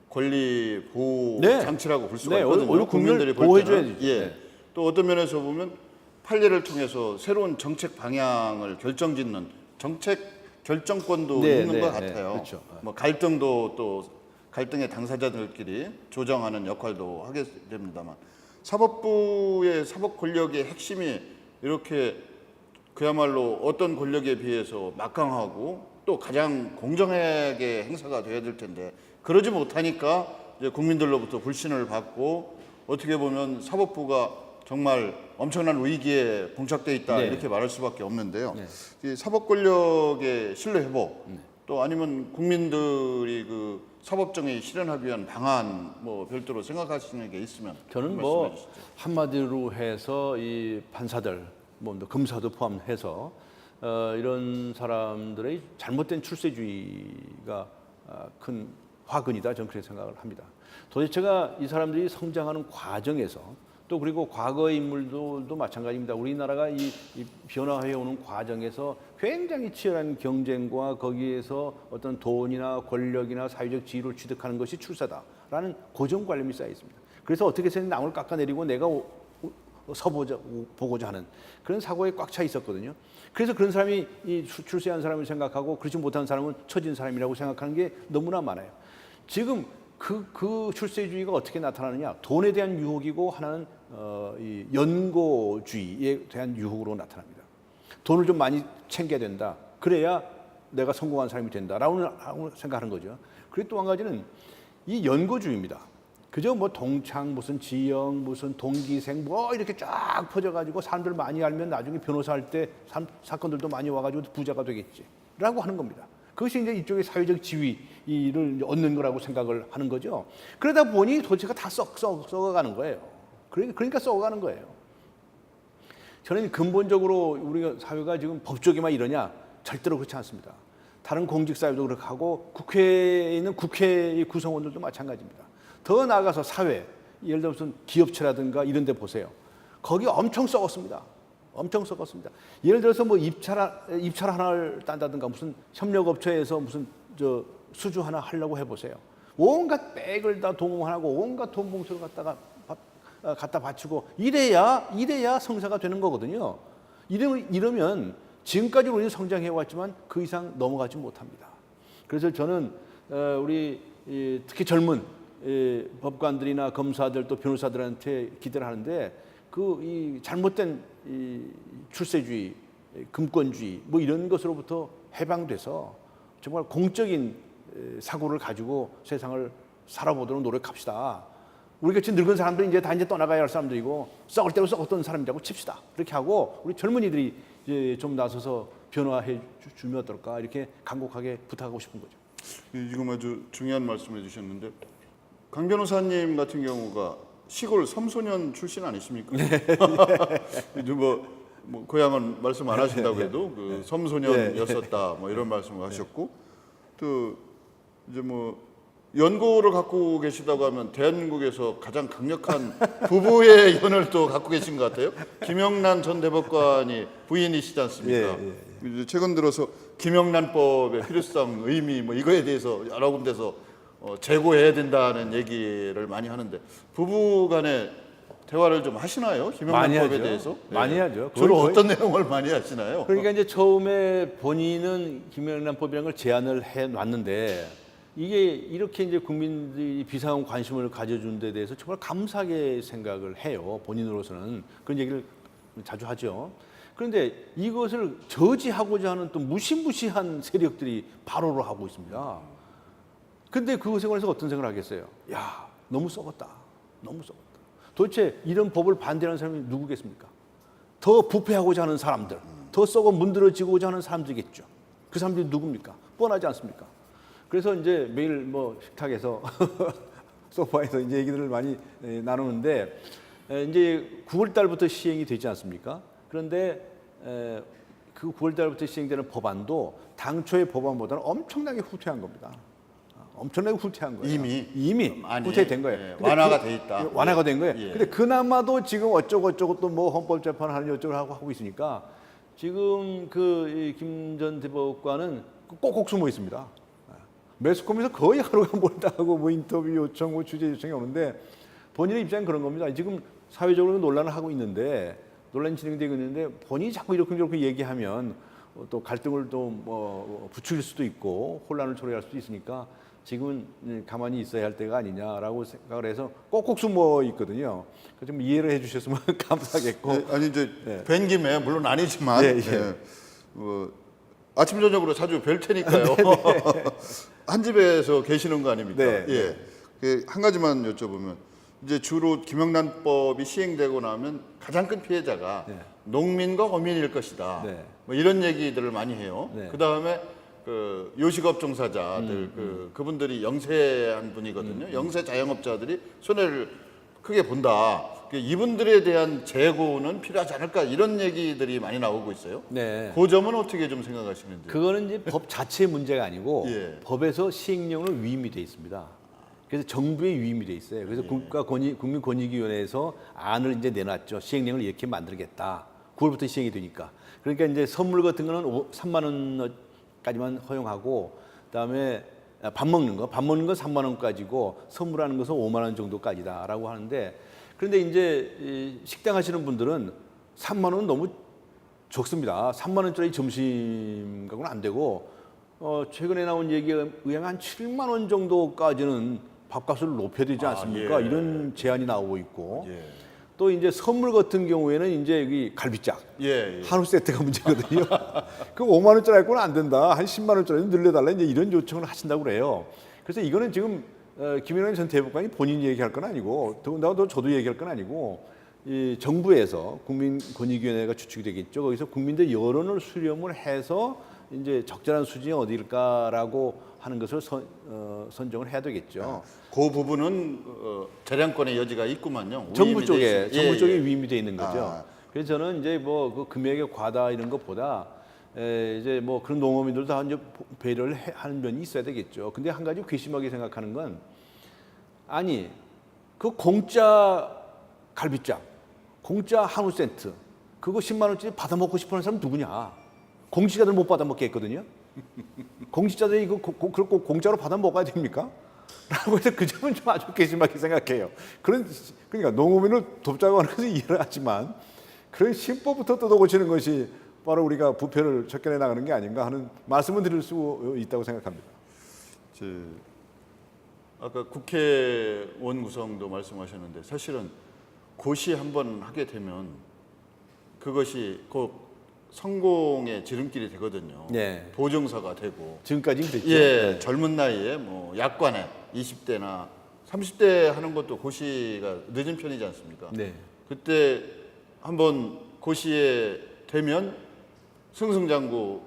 권리 보호 장치라고 볼 수가 있거든요. 오히려 국민들이 보호해줘야지. 예. 또 어떤 면에서 보면 판례를 통해서 새로운 정책 방향을 결정짓는 정책 결정권도 있는 것 같아요. 그렇죠. 뭐 갈등도 또 갈등의 당사자들끼리 조정하는 역할도 하게 됩니다만, 사법부의 사법 권력의 핵심이 이렇게 그야말로 어떤 권력에 비해서 막강하고 또 가장 공정하게 행사가 돼야 될 텐데, 그러지 못하니까 이제 국민들로부터 불신을 받고 어떻게 보면 사법부가 정말 엄청난 위기에 봉착돼 있다 이렇게 말할 수밖에 없는데요. 이 사법 권력의 신뢰 회복, 또 아니면 국민들이 그 사법정의 실현하기 위한 방안 뭐 별도로 생각하시는 게 있으면 저는 뭐 한마디로 해서 이 판사들, 뭐 검사도 포함해서 이런 사람들의 잘못된 출세주의가 큰 화근이다, 저는 그렇게 생각을 합니다. 도대체가 이 사람들이 성장하는 과정에서 또 그리고 과거의 인물들도 마찬가지입니다. 우리나라가 이 변화해 오는 과정에서 굉장히 치열한 경쟁과 거기에서 어떤 돈이나 권력이나 사회적 지위를 취득하는 것이 출세다라는 고정관념이 쌓여 있습니다. 그래서 어떻게 해서 나무를 깎아내리고 내가 보고자 하는 그런 사고에 꽉 차 있었거든요. 그래서 그런 사람이 이 출세한 사람을 생각하고 그렇지 못한 사람은 처진 사람이라고 생각하는 게 너무나 많아요. 지금 그 출세주의가 어떻게 나타나느냐? 돈에 대한 유혹이고 하나는 이 연고주의에 대한 유혹으로 나타납니다. 돈을 좀 많이 챙겨야 된다. 그래야 내가 성공한 사람이 된다라고 생각하는 거죠. 그리고 또 한 가지는 이 연고주의입니다. 그저 뭐 동창, 무슨 지영, 무슨 동기생 뭐 이렇게 쫙 퍼져가지고 사람들 많이 알면 나중에 변호사 할 때 사건들도 많이 와가지고 부자가 되겠지라고 하는 겁니다. 그것이 이제 이쪽의 사회적 지위를 얻는 거라고 생각을 하는 거죠. 그러다 보니 도대체가 다 썩어가는 거예요. 그러니까 썩어가는 거예요. 저는 근본적으로 우리가 사회가 지금 법조계만 이러냐? 절대로 그렇지 않습니다. 다른 공직사회도 그렇게 하고 국회에 있는 국회의 구성원들도 마찬가지입니다. 더 나아가서 사회, 예를 들어 무슨 기업체라든가 이런 데 보세요. 거기 엄청 썩었습니다. 엄청 썩었습니다. 예를 들어서 뭐 입찰 하나를 딴다든가 무슨 협력업체에서 무슨 수주 하나 하려고 해보세요. 온갖 백을 다 동원하고 온갖 돈 봉투를 갖다 바치고 이래야 성사가 되는 거거든요. 이러면 지금까지 우리는 성장해왔지만 그 이상 넘어가지 못합니다. 그래서 저는 우리 특히 젊은 법관들이나 검사들 또 변호사들한테 기대를 하는데 이 잘못된 이 출세주의, 금권주의 뭐 이런 것으로부터 해방돼서 정말 공적인 사고를 가지고 세상을 살아보도록 노력합시다. 우리 같이 늙은 사람들은 이제 떠나가야 할 사람들이고 썩을 대로 썩었던 사람이라고 칩시다. 그렇게 하고 우리 젊은이들이 이제 좀 나서서 변화해 주면 어떨까 이렇게 간곡하게 부탁하고 싶은 거죠. 지금 아주 중요한 말씀을 해주셨는데 강 변호사님 같은 경우가 시골 섬소년 출신 아니십니까? 이제 뭐 고향은 말씀 안 하신다고 해도 그 섬소년이었었다 뭐 이런 말씀을 하셨고 또 이제 뭐 연고를 갖고 계시다고 하면 대한민국에서 가장 강력한 부부의 연을 또 갖고 계신 것 같아요. 김영란 전 대법관이 부인이시지 않습니까? 이제 최근 들어서 김영란법의 필요성, 의미 뭐 이거에 대해서 여러 군데서 재고해야 된다는 얘기를 많이 하는데 부부간에 대화를 좀 하시나요? 김영란법에 대해서? 많이 하죠. 주로 어떤 내용을 많이 하시나요? 그러니까 이제 처음에 본인은 김영란법이라는 걸 제안을 해 놨는데 이게 이렇게 이제 국민들이 비상한 관심을 가져준 데 대해서 정말 감사하게 생각을 해요. 본인으로서는 그런 얘기를 자주 하죠. 그런데 이것을 저지하고자 하는 또 무시무시한 세력들이 발호를 하고 있습니다. 근데 그 생각에서 어떤 생각을 하겠어요? 야, 너무 썩었다. 너무 썩었다. 도대체 이런 법을 반대하는 사람이 누구겠습니까? 더 부패하고자 하는 사람들, 더 썩어 문드러지고자 하는 사람들이겠죠. 그 사람들이 누굽니까? 뻔하지 않습니까? 그래서 이제 매일 뭐 식탁에서 소파에서 이제 얘기들을 많이 나누는데 이제 9월 달부터 시행이 되지 않습니까? 그런데 그 9월 달부터 시행되는 법안도 당초의 법안보다는 엄청나게 후퇴한 겁니다. 엄청나게 후퇴한 거예요. 이미 후퇴된 거예요. 예, 완화가 돼 있다. 완화가 된 거예요. 예. 근데 그나마도 지금 어쩌고 또 뭐 헌법재판 하는 어쩌고 하고 있으니까 지금 그 김 전 대법관은 꼭꼭 숨어 있습니다. 매스컴에서 거의 하루가 멀다 하고 뭐 인터뷰 요청, 뭐 취재 요청이 오는데 본인의 입장은 그런 겁니다. 지금 사회적으로 논란을 하고 있는데 논란이 진행되고 있는데 본인이 자꾸 이렇게 얘기하면 또 갈등을 또 뭐 부추길 수도 있고 혼란을 초래할 수도 있으니까 지금은 가만히 있어야 할 때가 아니냐라고 생각을 해서 꼭꼭 숨어 있거든요. 그래서 좀 이해를 해주셨으면 감사하겠고. 네, 아니 이제 뵌 김에 물론 아니지만 아침 저녁으로 자주 뵐 테니까요. 한 집에서 계시는 거 아닙니까? 네. 예. 한 가지만 여쭤보면 이제 주로 김영란법이 시행되고 나면 가장 큰 피해자가 농민과 어민일 것이다. 네. 뭐 이런 얘기들을 많이 해요. 네. 그 다음에 그 요식업 종사자들 그분들이 영세한 분이거든요. 영세 자영업자들이 손해를 크게 본다. 이분들에 대한 재고는 필요하지 않을까 이런 얘기들이 많이 나오고 있어요. 네. 그 점은 어떻게 좀 생각하시는지? 그거는 이제 법 자체의 문제가 아니고 예. 법에서 시행령으로 위임이 돼 있습니다. 그래서 정부에 위임이 돼 있어요. 그래서 국민권익위원회에서 안을 이제 내놨죠. 시행령을 이렇게 만들겠다. 9월부터 시행이 되니까. 그러니까 이제 선물 같은 거는 3만 원까지만 허용하고, 그다음에 밥 먹는 거 3만 원까지고 선물하는 것은 5만 원 정도까지다라고 하는데 그런데 이제 이 식당 하시는 분들은 3만 원은 너무 적습니다. 3만 원짜리 점심 가고는 안 되고 최근에 나온 얘기에 의하면 한 7만 원 정도까지는 밥값을 높여야 되지 않습니까? 예. 이런 제안이 나오고 있고 예. 또 이제 선물 같은 경우에는 이제 여기 갈비짝 예. 한우 세트가 문제거든요. 그 5만 원짜리 갖고는 안 된다. 한 10만 원짜리 늘려달라 이제 이런 요청을 하신다고 그래요. 그래서 이거는 지금 김영란 전 대법관이 본인이 얘기할 건 아니고 더군다나 저도 얘기할 건 아니고 이 정부에서 국민권익위원회가 주축이 되겠죠. 거기서 국민들 여론을 수렴을 해서 이제 적절한 수준이 어디일까라고 하는 것을 선정을 해야 되겠죠. 그 부분은 재량권의 여지가 있구만요. 정부 위임이 돼 쪽에 있어요. 정부 쪽에 위임이 돼 있는 거죠. 아. 그래서 저는 이제 뭐 그 금액의 과다 이런 것보다 이제 뭐 그런 농어민들도 다 이제 배려를 하는 면이 있어야 되겠죠. 근데 한 가지 괘씸하게 생각하는 건 아니 그 공짜 갈비짝, 공짜 한우 세트 그거 10만 원짜리 받아 먹고 싶어하는 사람 누구냐? 공직자들 못 받아 먹게 했거든요. 공직자들이 이거 그렇고 공짜로 받아 먹어야 됩니까? 라고 해서 그 점은 좀 아주 괘씸하게 생각해요. 그러니까 농어민을 돕자고 하는 것은 이해를 하지만 그런 심법부터 뜯어고치는 것이 바로 우리가 부패를 척결해 나가는 게 아닌가 하는 말씀을 드릴 수 있다고 생각합니다. 아까 국회의원 구성도 말씀하셨는데 사실은 고시 한번 하게 되면 그것이 꼭 성공의 지름길이 되거든요. 네. 도정사가 되고. 지금까지는 그랬죠. 예, 네. 젊은 나이에 뭐 약관에 20대나 30대 하는 것도 고시가 늦은 편이지 않습니까? 네. 그때 한번 고시에 되면 승승장구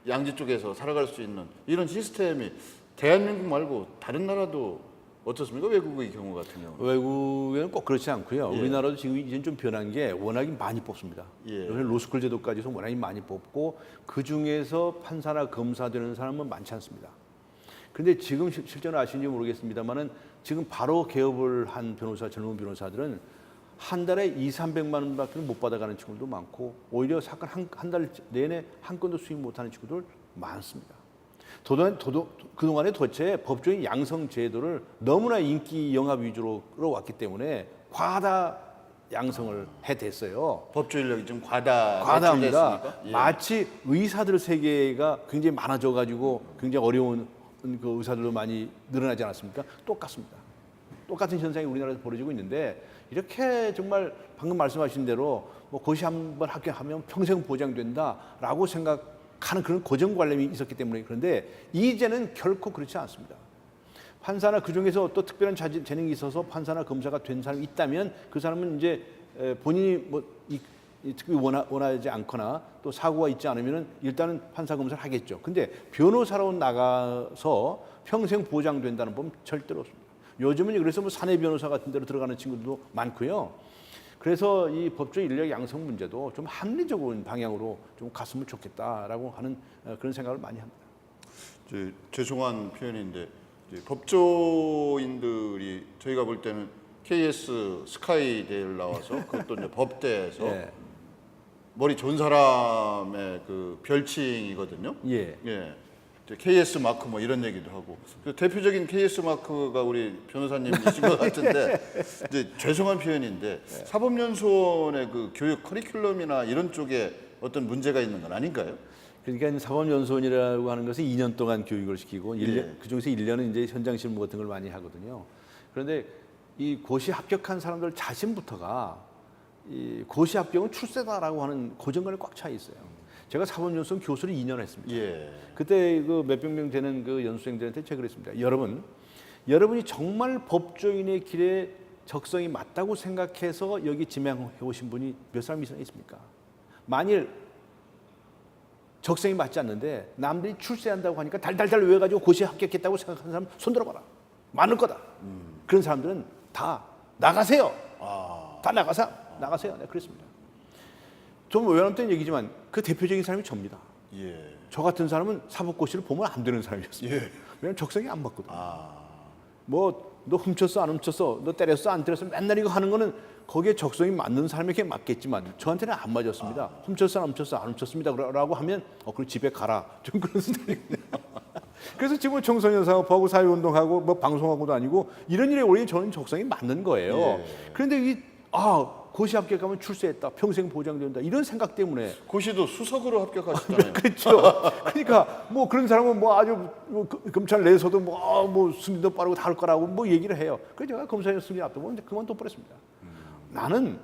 양지 쪽에서 살아갈 수 있는 이런 시스템이 대한민국 말고 다른 나라도 어떻습니까? 외국의 경우 같은 경우. 외국에는 꼭 그렇지 않고요. 예. 우리나라도 지금 이제 좀 변한 게 워낙에 많이 뽑습니다. 예. 요새 로스쿨 제도까지도 워낙에 많이 뽑고 그 중에서 판사나 검사 되는 사람은 많지 않습니다. 그런데 지금 실제로 아시는지 모르겠습니다만은 지금 바로 개업을 한 변호사, 젊은 변호사들은 한 달에 200~300만 원밖에 못 받아가는 친구들도 많고 오히려 사건 한 달 내내 한 건도 수익 못하는 친구들 많습니다. 그동안에 도대체 법조인 양성 제도를 너무나 인기 영합 위주로 끌어왔기 때문에 과다 양성을 해댔어요. 법조 인력이 좀 과다합니다. 과다합니다. 마치 의사들 세계가 굉장히 많아져가지고 굉장히 어려운 그 의사들도 많이 늘어나지 않았습니까? 똑같습니다. 똑같은 현상이 우리나라에서 벌어지고 있는데 이렇게 정말 방금 말씀하신 대로 뭐 고시 한번 합격하면 평생 보장된다라고 생각하는 그런 고정관념이 있었기 때문에 그런데 이제는 결코 그렇지 않습니다. 판사나 그 중에서 또 특별한 재능이 있어서 판사나 검사가 된 사람이 있다면 그 사람은 이제 본인이 뭐 특히 원하지 않거나 또 사고가 있지 않으면은 일단은 판사 검사를 하겠죠. 근데 변호사로 나가서 평생 보장된다는 법은 절대로 없습니다. 요즘은 그래서 뭐 사내 변호사 같은 데로 들어가는 친구들도 많고요. 그래서 이 법조 인력 양성 문제도 좀 합리적인 방향으로 좀 갔으면 좋겠다라고 하는 그런 생각을 많이 합니다. 죄송한 표현인데 법조인들이 저희가 볼 때는 KS 스카이 대회를 나와서 그것도 이제 법대에서 네. 머리 좋은 사람의 그 별칭이거든요. 예. 예. 이제 KS 마크 뭐 이런 얘기도 하고 그 대표적인 KS 마크가 우리 변호사님이신 것 같은데 이제 죄송한 표현인데 사법연수원의 그 교육 커리큘럼이나 이런 쪽에 어떤 문제가 있는 건 아닌가요? 그러니까 사법연수원이라고 하는 것은 2년 동안 교육을 시키고 예. 그 중에서 1년은 이제 현장 실무 같은 걸 많이 하거든요. 그런데 이 고시 합격한 사람들 자신부터가 이 고시 합격은 출세다라고 하는 고정관념이 꽉 차 있어요. 제가 사법연수원 교수를 2년 했습니다. 예. 그때 그 몇백 명 되는 그 연수생들한테 제가 그랬습니다. 여러분이 정말 법조인의 길에 적성이 맞다고 생각해서 여기 지명해 오신 분이 몇 사람 이상 있습니까? 만일 적성이 맞지 않는데 남들이 출세한다고 하니까 달달달 외워가지고 고시에 합격했다고 생각하는 사람 손 들어봐라. 많을 거다. 그런 사람들은 다 나가세요. 다 나가세요. 네, 그랬습니다. 좀 외람된 얘기지만 그 대표적인 사람이 접니다. 예. 저 같은 사람은 사법고시를 보면 안 되는 사람이었습니다. 예. 왜냐면 적성이 안 맞거든요. 뭐 너 훔쳤어 안 훔쳤어 너 때렸어 안 때렸어 맨날 이거 하는 거는 거기에 적성이 맞는 사람에게 맞겠지만 저한테는 안 맞았습니다. 훔쳤어 안 훔쳤어 안 훔쳤습니다 라고 하면 그럼 집에 가라 좀 그런 스타일이거든요. 그래서 지금 청소년 사업하고 사회운동하고 뭐 방송하고도 아니고 이런 일에 원래 저는 적성이 맞는 거예요. 예. 그런데 고시 합격하면 출세했다, 평생 보장된다 이런 생각 때문에 고시도 수석으로 합격하셨잖아요. 그렇죠. 그러니까 뭐 그런 사람은 뭐 아주 검찰 내에서도 뭐 승진도 빠르고 다 할 거라고 뭐 얘기를 해요. 그래서 제가 검사장 승진 앞두고 이제 그만둬 버렸습니다. 나는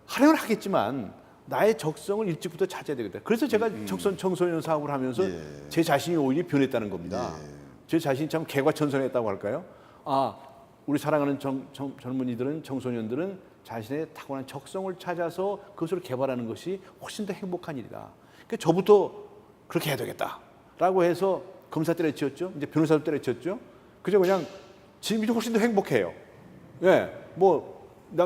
하려면 하겠지만 나의 적성을 일찍부터 찾아야 되겠다. 그래서 제가 청소년 사업을 하면서 예. 제 자신이 오히려 변했다는 겁니다. 제 자신이 참 개과천선했다고 할까요? 우리 사랑하는 젊은이들은 청소년들은 자신의 타고난 적성을 찾아서 그것을 개발하는 것이 훨씬 더 행복한 일이다. 그러니까 저부터 그렇게 해야 되겠다라고 해서 검사 때려치웠죠. 이제 변호사도 때려치웠죠. 그저 그냥 지금이 훨씬 더 행복해요. 예,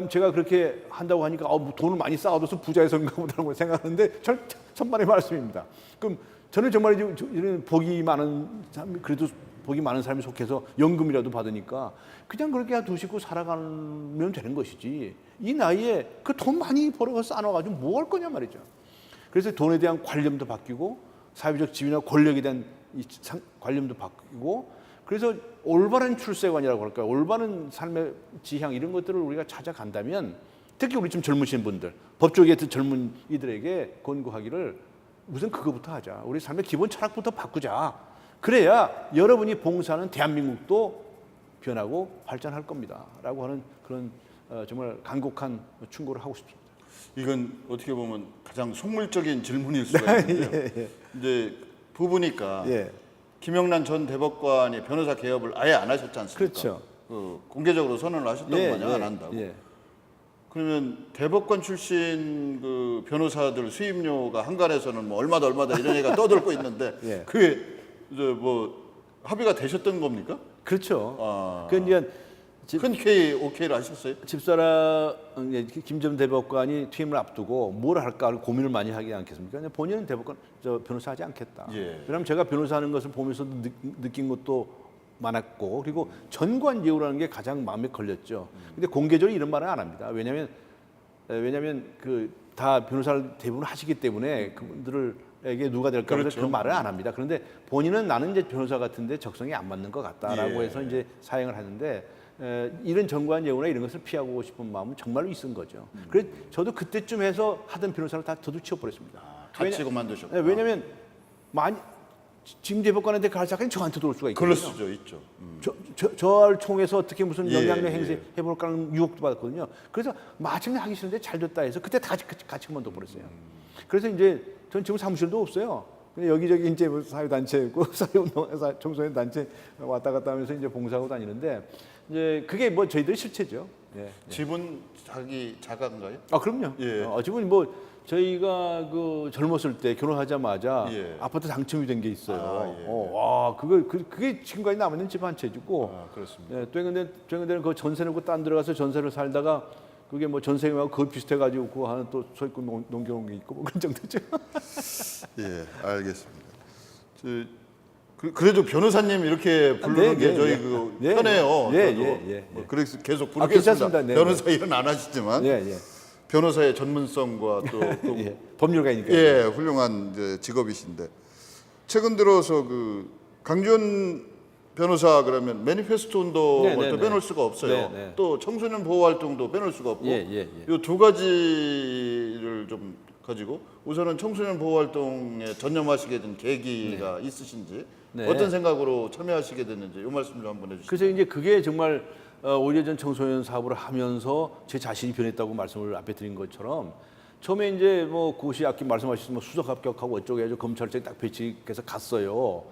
제가 그렇게 한다고 하니까 돈을 많이 쌓아둬서 부자에서인가 보다라고 생각하는데 천만의 말씀입니다. 그럼 저는 정말 이런 복이 많은 사람, 그래도 복이 많은 사람이 속해서 연금이라도 받으니까 그냥 그렇게 두시고 살아가면 되는 것이지. 이 나이에 그 돈 많이 벌어서 쌓아놔가지고 뭐 할 거냐 말이죠. 그래서 돈에 대한 관념도 바뀌고 사회적 지위나 권력에 대한 관념도 바뀌고 그래서 올바른 출세관이라고 할까요? 올바른 삶의 지향 이런 것들을 우리가 찾아간다면 특히 우리 좀 젊으신 분들, 법조계 젊은이들에게 권고하기를 우선 그거부터 하자. 우리 삶의 기본 철학부터 바꾸자. 그래야 여러분이 봉사하는 대한민국도 변하고 발전할 겁니다. 라고 하는 그런 정말 간곡한 충고를 하고 싶습니다. 이건 어떻게 보면 가장 속물적인 질문일 수가 있는데요. 예. 이제 부부니까 예. 김영란 전 대법관이 변호사 개업을 아예 안 하셨지 않습니까? 그렇죠. 공개적으로 선언을 하셨다고 마냥 안 한다고. 예. 그러면 대법관 출신 그 변호사들 수임료가 한간에서는 뭐 얼마다 이런 얘기가 떠들고 있는데 예. 그게 이제 뭐 합의가 되셨던 겁니까? 그렇죠. 그러니까 흔쾌히 오케이를 하셨어요? 집사람 김 전 대법관이 퇴임을 앞두고 뭘 할까 고민을 많이 하지 않겠습니까? 근데 본인은 변호사 하지 않겠다. 예. 왜냐하면 제가 변호사하는 것을 보면서도 느낀 것도 많았고 그리고 전관 예우라는 게 가장 마음에 걸렸죠. 근데 공개적으로 이런 말은 안 합니다. 왜냐하면 다 변호사를 대부분 하시기 때문에 그분들에게 누가 될까 그렇죠. 그런 말을 안 합니다. 그런데 본인은 나는 이제 변호사 같은데 적성이 안 맞는 것 같다라고 예. 해서 이제 사행을 하는데 이런 정관 예우나 이런 것을 피하고 싶은 마음은 정말로 있은 거죠. 그래서 저도 그때쯤 해서 하던 변호사를 다 치워버렸습니다. 같이 그만두셨고. 왜냐하면 지금 대법관한테 갈 사람이 저한테도 올 수가 있거든요. 그럴 수도 있죠. 저를 통해서 어떻게 무슨 영향력 예. 행사 해볼까 하는 유혹도 받았거든요. 그래서 마침내 하기 싫은데 잘 됐다 해서 그때 다 같이 그만둬 버렸어요. 그래서 이제 전 지금 사무실도 없어요. 근데 여기저기 이제 뭐 사회단체 있고 사회운동, 청소년 단체 왔다 갔다 하면서 이제 봉사하고 다니는데 이제 그게 뭐 저희들의 실체죠. 예. 집은 자가인가요? 그럼요. 예. 지금 저희가 젊었을 때 결혼하자마자 예. 아파트 당첨이 된 게 있어요. 예. 그게 지금까지 남아있는 집 한 채고. 그렇습니다. 예, 또 데는 그 전세 내고 딴 들어가서 전세를 살다가 그게 뭐 전세금하고 거의 비슷해가지고 그거 하나 또 소유권 넘겨놓은 게 있고 뭐 그런 정도죠. 예, 알겠습니다. 그래도 변호사님 이렇게 부르는 게 저희 편해요. 예. 그래서 계속 괜찮습니다. 부르겠습니다. 네, 변호사 일은 안 하시지만 예. 변호사의 전문성과 또 예. 법률가니까. 예, 훌륭한 이제 직업이신데 최근 들어서 강주현 변호사 그러면 매니페스토 운동을 또 빼놓을 수가 없어요. 네. 또 청소년 보호 활동도 빼놓을 수가 없고 예. 이 두 가지를 좀 가지고 우선은 청소년 보호 활동에 전념하시게 된 계기가 있으신지 어떤 생각으로 참여하시게 됐는지 이 말씀 좀 한번 해주시죠. 그래서 이제 그게 정말 오히려 전 청소년 사업을 하면서 제 자신이 변했다고 말씀을 앞에 드린 것처럼 처음에 이제 고시 학기 말씀하셨지만 수석 합격하고 어쩌고 해서 검찰청에 딱 배치해서 갔어요.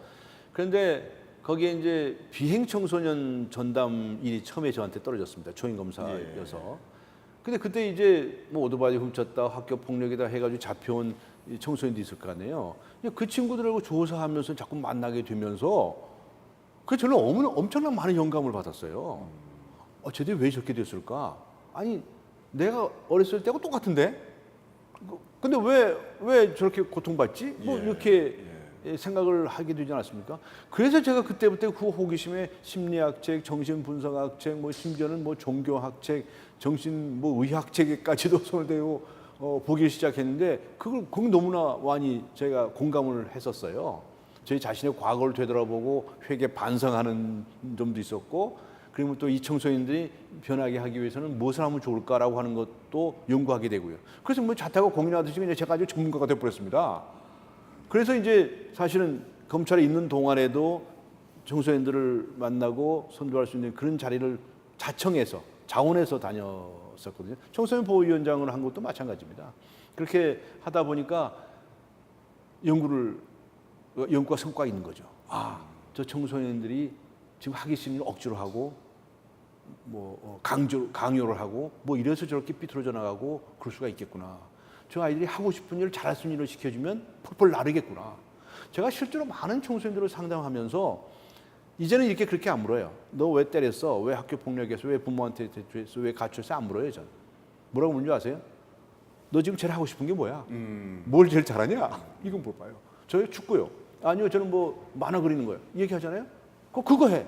그런데 거기에 이제 비행 청소년 전담 일이 처음에 저한테 떨어졌습니다. 초임 검사여서. 근데 그때 이제 오토바이 훔쳤다, 학교 폭력이다 해가지고 잡혀온 청소년도 있을 거 아니에요. 그 친구들하고 조사하면서 자꾸 만나게 되면서 저는 엄청난 많은 영감을 받았어요. 쟤들이 왜 저렇게 됐을까? 아니 내가 어렸을 때하고 똑같은데? 근데 왜 저렇게 고통받지? 이렇게 생각을 하게 되지 않았습니까? 그래서 제가 그때부터 그 호기심에 심리학책, 정신분석학책, 심지어는 종교학책, 의학책에까지도 손을 대고 보기 시작했는데 그걸 너무나 많이 제가 공감을 했었어요. 저희 자신의 과거를 되돌아보고 회개 반성하는 점도 있었고, 그리고 또 이 청소년들이 변하게 하기 위해서는 무엇을 하면 좋을까라고 하는 것도 연구하게 되고요. 그래서 뭐 자타가 공인하듯이 그냥 제가 아주 전문가가 되어버렸습니다. 그래서 이제 사실은 검찰에 있는 동안에도 청소년들을 만나고 선도할 수 있는 그런 자리를 자청해서 자원해서 다녔었거든요. 청소년 보호위원장을 한 것도 마찬가지입니다. 그렇게 하다 보니까 연구가 성과가 있는 거죠. 저 청소년들이 지금 하기 싫은 일 억지로 하고 강요를 하고 이래서 저렇게 삐뚤어져 나가고 그럴 수가 있겠구나. 저 아이들이 하고 싶은 일을 잘할 수 있는 일을 시켜주면 펄펄 나르겠구나. 제가 실제로 많은 청소년들을 상담하면서 이제는 이렇게 그렇게 안 물어요. 너 왜 때렸어? 왜 학교 폭력했어? 왜 부모한테 대처했어? 왜 가출했어? 안 물어요, 전. 뭐라고 묻는 줄 아세요? 너 지금 제일 하고 싶은 게 뭐야? 뭘 제일 잘하냐? 이건 뭘 봐요? 저요? 축구요. 아니요, 저는 만화 그리는 거예요. 얘기하잖아요. 그거 해.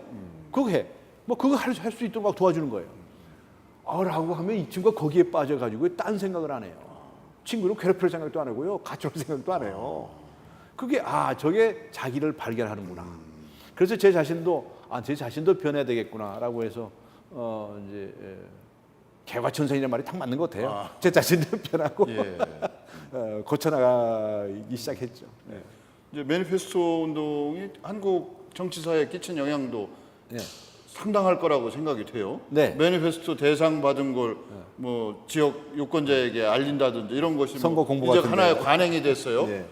그거 해. 그거 할 수 있도록 막 도와주는 거예요. 라고 하면 이 친구가 거기에 빠져가지고 딴 생각을 안 해요. 친구를 괴롭힐 생각도 안 하고요. 가출할 생각도 안 해요. 그게 저게 자기를 발견하는구나. 그래서 제 자신도 변해야 되겠구나라고 해서 이제 개과천선이라는 말이 딱 맞는 것 같아요. 제 자신도 변하고 고쳐나가기 시작했죠. 네. 이제 매니페스토 운동이 한국 정치사에 끼친 영향도 상당할 거라고 생각이 돼요. 네. 매니페스토 대상 받은 걸 지역 유권자에게 알린다든지 이런 것이 선거 공보 이제 같은데. 하나의 관행이 됐어요. 네.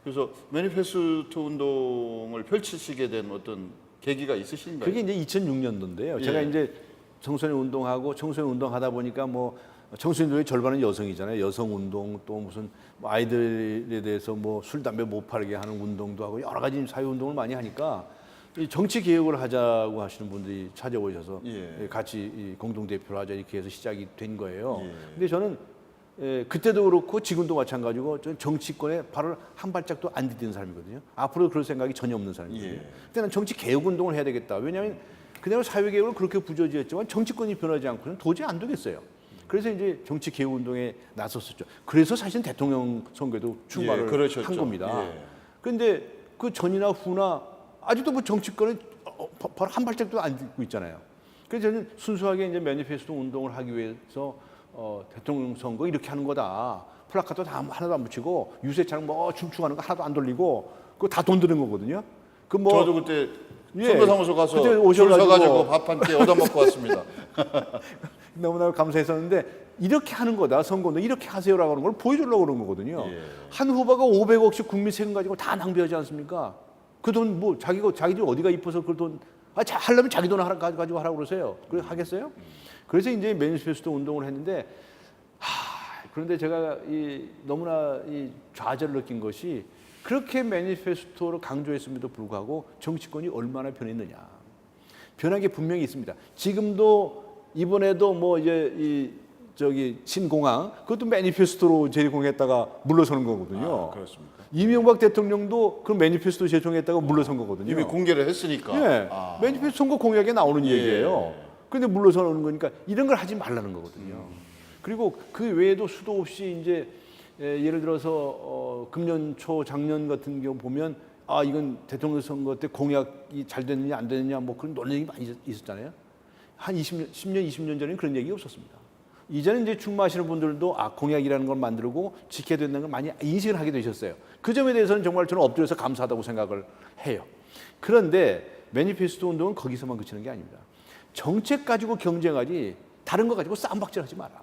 그래서 매니페스토 운동을 펼치시게 된 어떤 계기가 있으신가요? 그게 이제 2006년도인데요. 제가 이제 청소년 운동하고 청소년 운동하다 보니까 청소년들의 절반은 여성이잖아요. 여성 운동 또 무슨 아이들에 대해서 술 담배 못 팔게 하는 운동도 하고 여러 가지 사회 운동을 많이 하니까 이 정치 개혁을 하자고 하시는 분들이 찾아오셔서 같이 공동 대표를 하자 이렇게 해서 시작이 된 거예요. 근데 저는 그때도 그렇고 지금도 마찬가지고 저는 정치권에 발을 한 발짝도 안 디디는 사람이거든요. 앞으로 그럴 생각이 전혀 없는 사람이거든요. 근데 난 정치 개혁 운동을 해야 되겠다. 왜냐하면 그냥 사회 개혁을 그렇게 부조지했지만 정치권이 변하지 않고는 도저히 안 되겠어요. 그래서 이제 정치 개혁 운동에 나섰었죠. 그래서 사실 대통령 선거에도 출마를 한 겁니다. 그런데 그 전이나 후나 아직도 정치권은 바로 한 발짝도 안 딛고 있잖아요. 그래서 저는 순수하게 이제 매니페스토 운동을 하기 위해서 대통령 선거 이렇게 하는 거다. 플라카드 다 하나도 안 붙이고 유세차는 춤추고 하는 거 하나도 안 돌리고 그거 다 돈 드는 거거든요. 저도 그때 선거사무소 가서 줄 서가지고 밥 한 끼 얻어먹고 왔습니다. 너무나 감사했었는데 이렇게 하는 거다. 선거는 이렇게 하세요라고 하는 걸 보여주려고 그런 거거든요. 한 후보가 500억씩 국민 세금 가지고 다 낭비하지 않습니까? 그 돈 자기들 어디가 이뻐서 그 돈 하려면 자기 돈 가지고 하라고 그러세요. 그래 하겠어요? 그래서 이제 매니페스토 운동을 했는데 그런데 제가 너무나 좌절을 느낀 것이 그렇게 매니페스토를 강조했음에도 불구하고 정치권이 얼마나 변했느냐. 변한 게 분명히 있습니다. 지금도 이번에도 이제 신공항 그것도 매니페스토로 제공했다가 물러서는 거거든요. 그렇습니까? 이명박 대통령도 그 매니페스토 제공했다가 물러선 거거든요. 이미 공개를 했으니까. 매니페스토 선거 공약에 나오는 얘기예요. 그런데 물러서는 거니까 이런 걸 하지 말라는 거거든요. 그리고 그 외에도 수도 없이 이제 예를 들어서 금년 초 작년 같은 경우 보면 이건 대통령 선거 때 공약이 잘 됐느냐 안 됐느냐 그런 논쟁이 많이 있었잖아요. 한 10년 20년 전에는 그런 얘기가 없었습니다. 이제는 이제 출마하시는 분들도 공약이라는 걸 만들고 지켜야 된다는 걸 많이 인식을 하게 되셨어요. 그 점에 대해서는 정말 저는 엎드려서 감사하다고 생각을 해요. 그런데 매니페스토 운동은 거기서만 그치는 게 아닙니다. 정책 가지고 경쟁하지 다른 거 가지고 쌈박질하지 마라.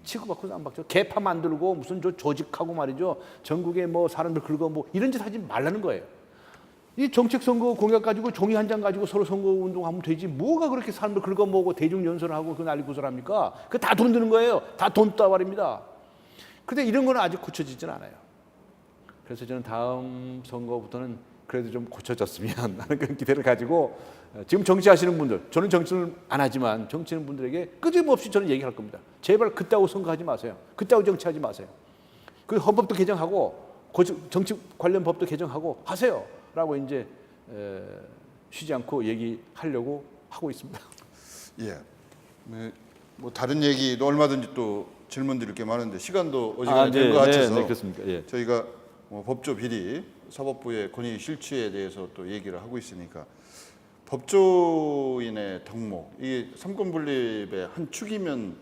치고받고 쌈박질. 개파 만들고 무슨 조직하고 말이죠. 전국에 사람들 긁어 이런 짓 하지 말라는 거예요. 이 정책 선거 공약 가지고 종이 한 장 가지고 서로 선거 운동하면 되지. 뭐가 그렇게 사람들 긁어모으고 대중 연설을 하고 그 난리 구설합니까? 그 다 돈 드는 거예요. 다 돈 따발입니다. 근데 이런 거는 아직 고쳐지진 않아요. 그래서 저는 다음 선거부터는 그래도 좀 고쳐졌으면 하는 그런 기대를 가지고 지금 정치하시는 분들, 저는 정치를 안 하지만 정치하는 분들에게 끄짐없이 저는 얘기할 겁니다. 제발 그따구 선거하지 마세요. 그따구 정치하지 마세요. 그 헌법도 개정하고 정치 관련 법도 개정하고 하세요. 라고 이제 쉬지 않고 얘기하려고 하고 있습니다. 다른 얘기도 얼마든지 또 질문 드릴 게 많은데 시간도 어지간히 된 것 같아서 네, 그렇습니까? 저희가 법조 비리 사법부의 권위 실추에 대해서 또 얘기를 하고 있으니까 법조인의 덕목, 이게 삼권분립의 한 축이면서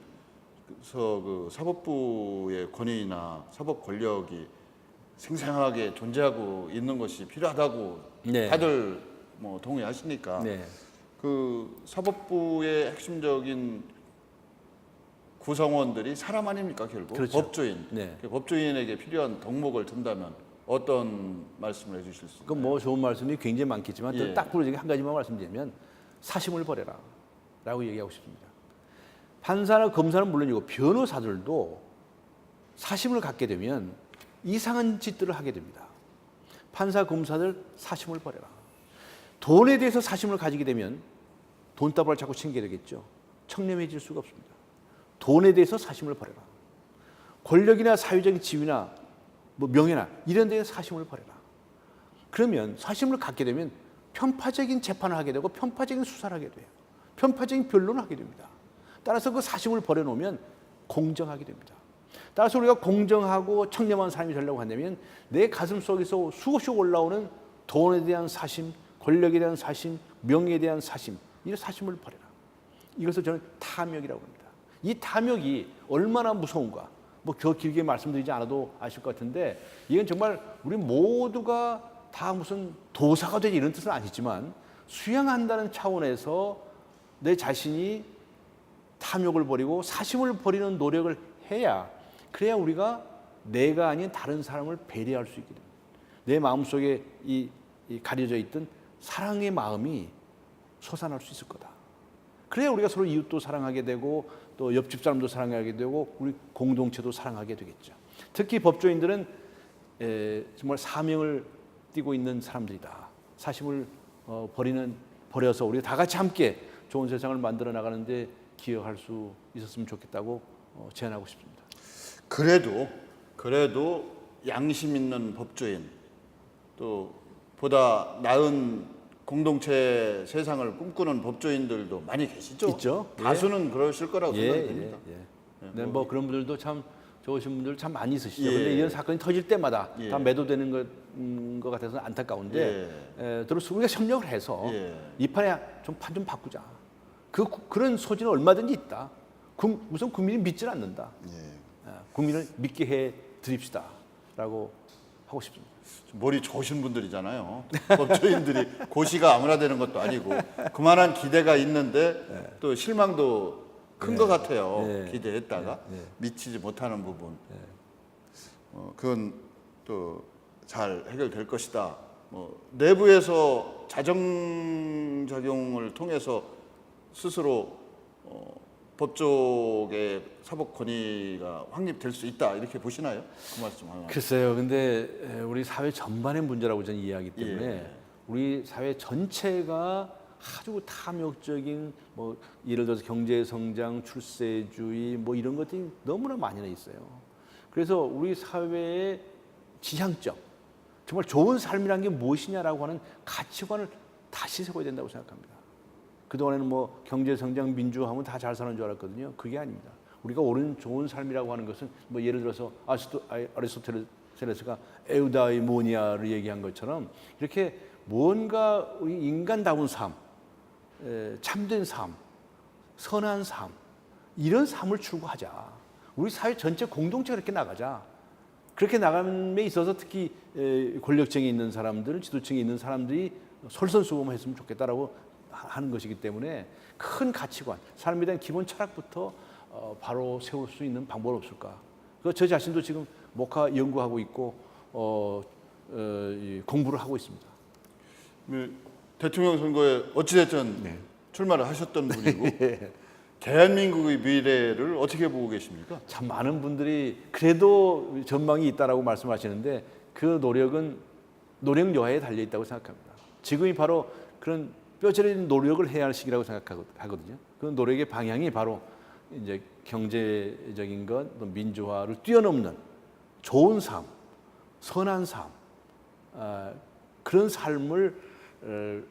그 사법부의 권위나 사법 권력이 생생하게 존재하고 있는 것이 필요하다고 네. 다들 뭐 동의하시니까 네. 그 사법부의 핵심적인 구성원들이 사람 아닙니까 결국 그렇죠. 법조인. 네. 그 법조인에게 필요한 덕목을 든다면 어떤 말씀을 해주실 수 있나요? 그 뭐 좋은 말씀이 굉장히 많겠지만 예. 딱 부러지게 한 가지만 말씀드리면 사심을 버려라라고 얘기하고 싶습니다. 판사나 검사는 물론이고 변호사들도 사심을 갖게 되면 이상한 짓들을 하게 됩니다. 판사, 검사들 사심을 버려라. 돈에 대해서 사심을 가지게 되면 돈다발을 자꾸 챙겨야 되겠죠. 청렴해질 수가 없습니다. 돈에 대해서 사심을 버려라. 권력이나 사회적인 지위나 뭐 명예나 이런 데에 사심을 버려라. 그러면 사심을 갖게 되면 편파적인 재판을 하게 되고 편파적인 수사를 하게 돼요. 편파적인 변론을 하게 됩니다. 따라서 그 사심을 버려놓으면 공정하게 됩니다. 따라서 우리가 공정하고 청렴한 사람이 되려고 한다면 내 가슴 속에서 수없이 올라오는 돈에 대한 사심, 권력에 대한 사심, 명예에 대한 사심, 이 사심을 버려라. 이것을 저는 탐욕이라고 합니다. 이 탐욕이 얼마나 무서운가. 뭐 더 길게 말씀드리지 않아도 아실 것 같은데 이건 정말 우리 모두가 다 무슨 도사가 되지 이런 뜻은 아니지만 수양한다는 차원에서 내 자신이 탐욕을 버리고 사심을 버리는 노력을 해야 그래야 우리가 내가 아닌 다른 사람을 배려할 수 있게 됩니다. 내 마음속에 이 가려져 있던 사랑의 마음이 솟아날 수 있을 거다. 그래야 우리가 서로 이웃도 사랑하게 되고 또 옆집 사람도 사랑하게 되고 우리 공동체도 사랑하게 되겠죠. 특히 법조인들은 정말 사명을 띠고 있는 사람들이다. 사심을 버려서 우리 다 같이 함께 좋은 세상을 만들어 나가는데 기여할 수 있었으면 좋겠다고 제안하고 싶습니다. 그래도 양심 있는 법조인 또 보다 나은 공동체 세상을 꿈꾸는 법조인들도 많이 계시죠? 있죠. 다수는 그러실 거라고 생각이 됩니다. 네, 뭐 그런 분들도 참 좋으신 분들 참 많이 있으시죠. 예. 그런데 이런 사건이 터질 때마다 예. 다 매도되는 것 같아서 안타까운데 들어서 우리가 협력을 해서 이 판에 좀 판 좀 바꾸자. 그런 소지는 얼마든지 있다. 우선 국민이 믿질 않는다. 국민을 믿게 해 드립시다라고 하고 싶습니다. 머리 좋으신 분들이잖아요. 법조인들이 고시가 아무나 되는 것도 아니고 그만한 기대가 있는데 또 실망도 큰 것 같아요. 기대했다가 미치지 못하는 부분. 그건 또 잘 해결될 것이다. 뭐 내부에서 자정작용을 통해서 스스로 법 쪽의 사법 권위가 확립될 수 있다 이렇게 보시나요? 그 말씀 하나. 글쎄요. 근데 우리 사회 전반의 문제라고 저는 이해하기 때문에 우리 사회 전체가 아주 탐욕적인 뭐 예를 들어서 경제 성장, 출세주의 뭐 이런 것들이 너무나 많이 있어요. 그래서 우리 사회의 지향점, 정말 좋은 삶이란 게 무엇이냐라고 하는 가치관을 다시 세워야 된다고 생각합니다. 그동안에는 뭐 경제 성장, 민주화하면 다 잘 사는 줄 알았거든요. 그게 아닙니다. 우리가 옳은 좋은 삶이라고 하는 것은 뭐 예를 들어서 아리스토텔레스가 에우다이모니아를 얘기한 것처럼 이렇게 뭔가 우리 인간다운 삶, 참된 삶, 선한 삶 이런 삶을 추구하자. 우리 사회 전체 공동체가 그렇게 나가자. 그렇게 나감에 있어서 특히 권력층에 있는 사람들, 지도층에 있는 사람들이 솔선수범했으면 좋겠다라고 하는 것이기 때문에 큰 가치관, 삶에 대한 기본 철학부터 바로 세울 수 있는 방법은 없을까? 저 자신도 지금 목화 연구하고 있고 공부를 하고 있습니다. 대통령 선거에 어찌됐든 출마를 하셨던 분이고 대한민국의 미래를 어떻게 보고 계십니까? 참 많은 분들이 그래도 전망이 있다라고 말씀하시는데 그 노력 여하에 달려 있다고 생각합니다. 지금이 바로 그런 뼈저린 노력을 해야 할 시기라고 생각하거든요. 그 노력의 방향이 바로 이제 경제적인 것, 또 민주화를 뛰어넘는 좋은 삶, 선한 삶, 그런 삶을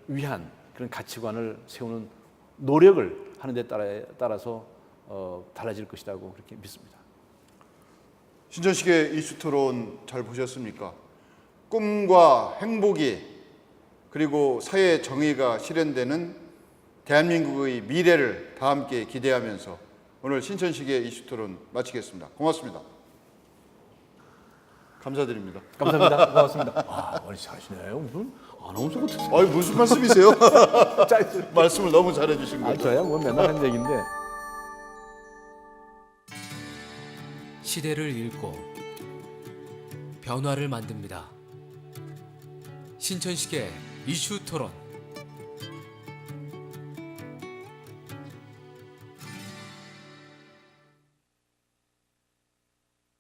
위한 그런 가치관을 세우는 노력을 하는 데 따라서 달라질 것이라고 그렇게 믿습니다. 신천식의 이슈 토론 잘 보셨습니까? 꿈과 행복이 그리고 사회 정의가 실현되는 대한민국의 미래를 다 함께 기대하면서 오늘 신천식의 이슈토론 마치겠습니다. 고맙습니다. 감사드립니다. 감사합니다. 고맙습니다. 아, 머리 잘하시네요. 무슨 아나운서 같으세요. 아니 무슨 말씀이세요? 짧게. 말씀을 너무 잘해주신 아, 거죠. 저야 뭐 맨날 하는 얘기인데. 시대를 읽고 변화를 만듭니다. 신천식의 이슈 토론.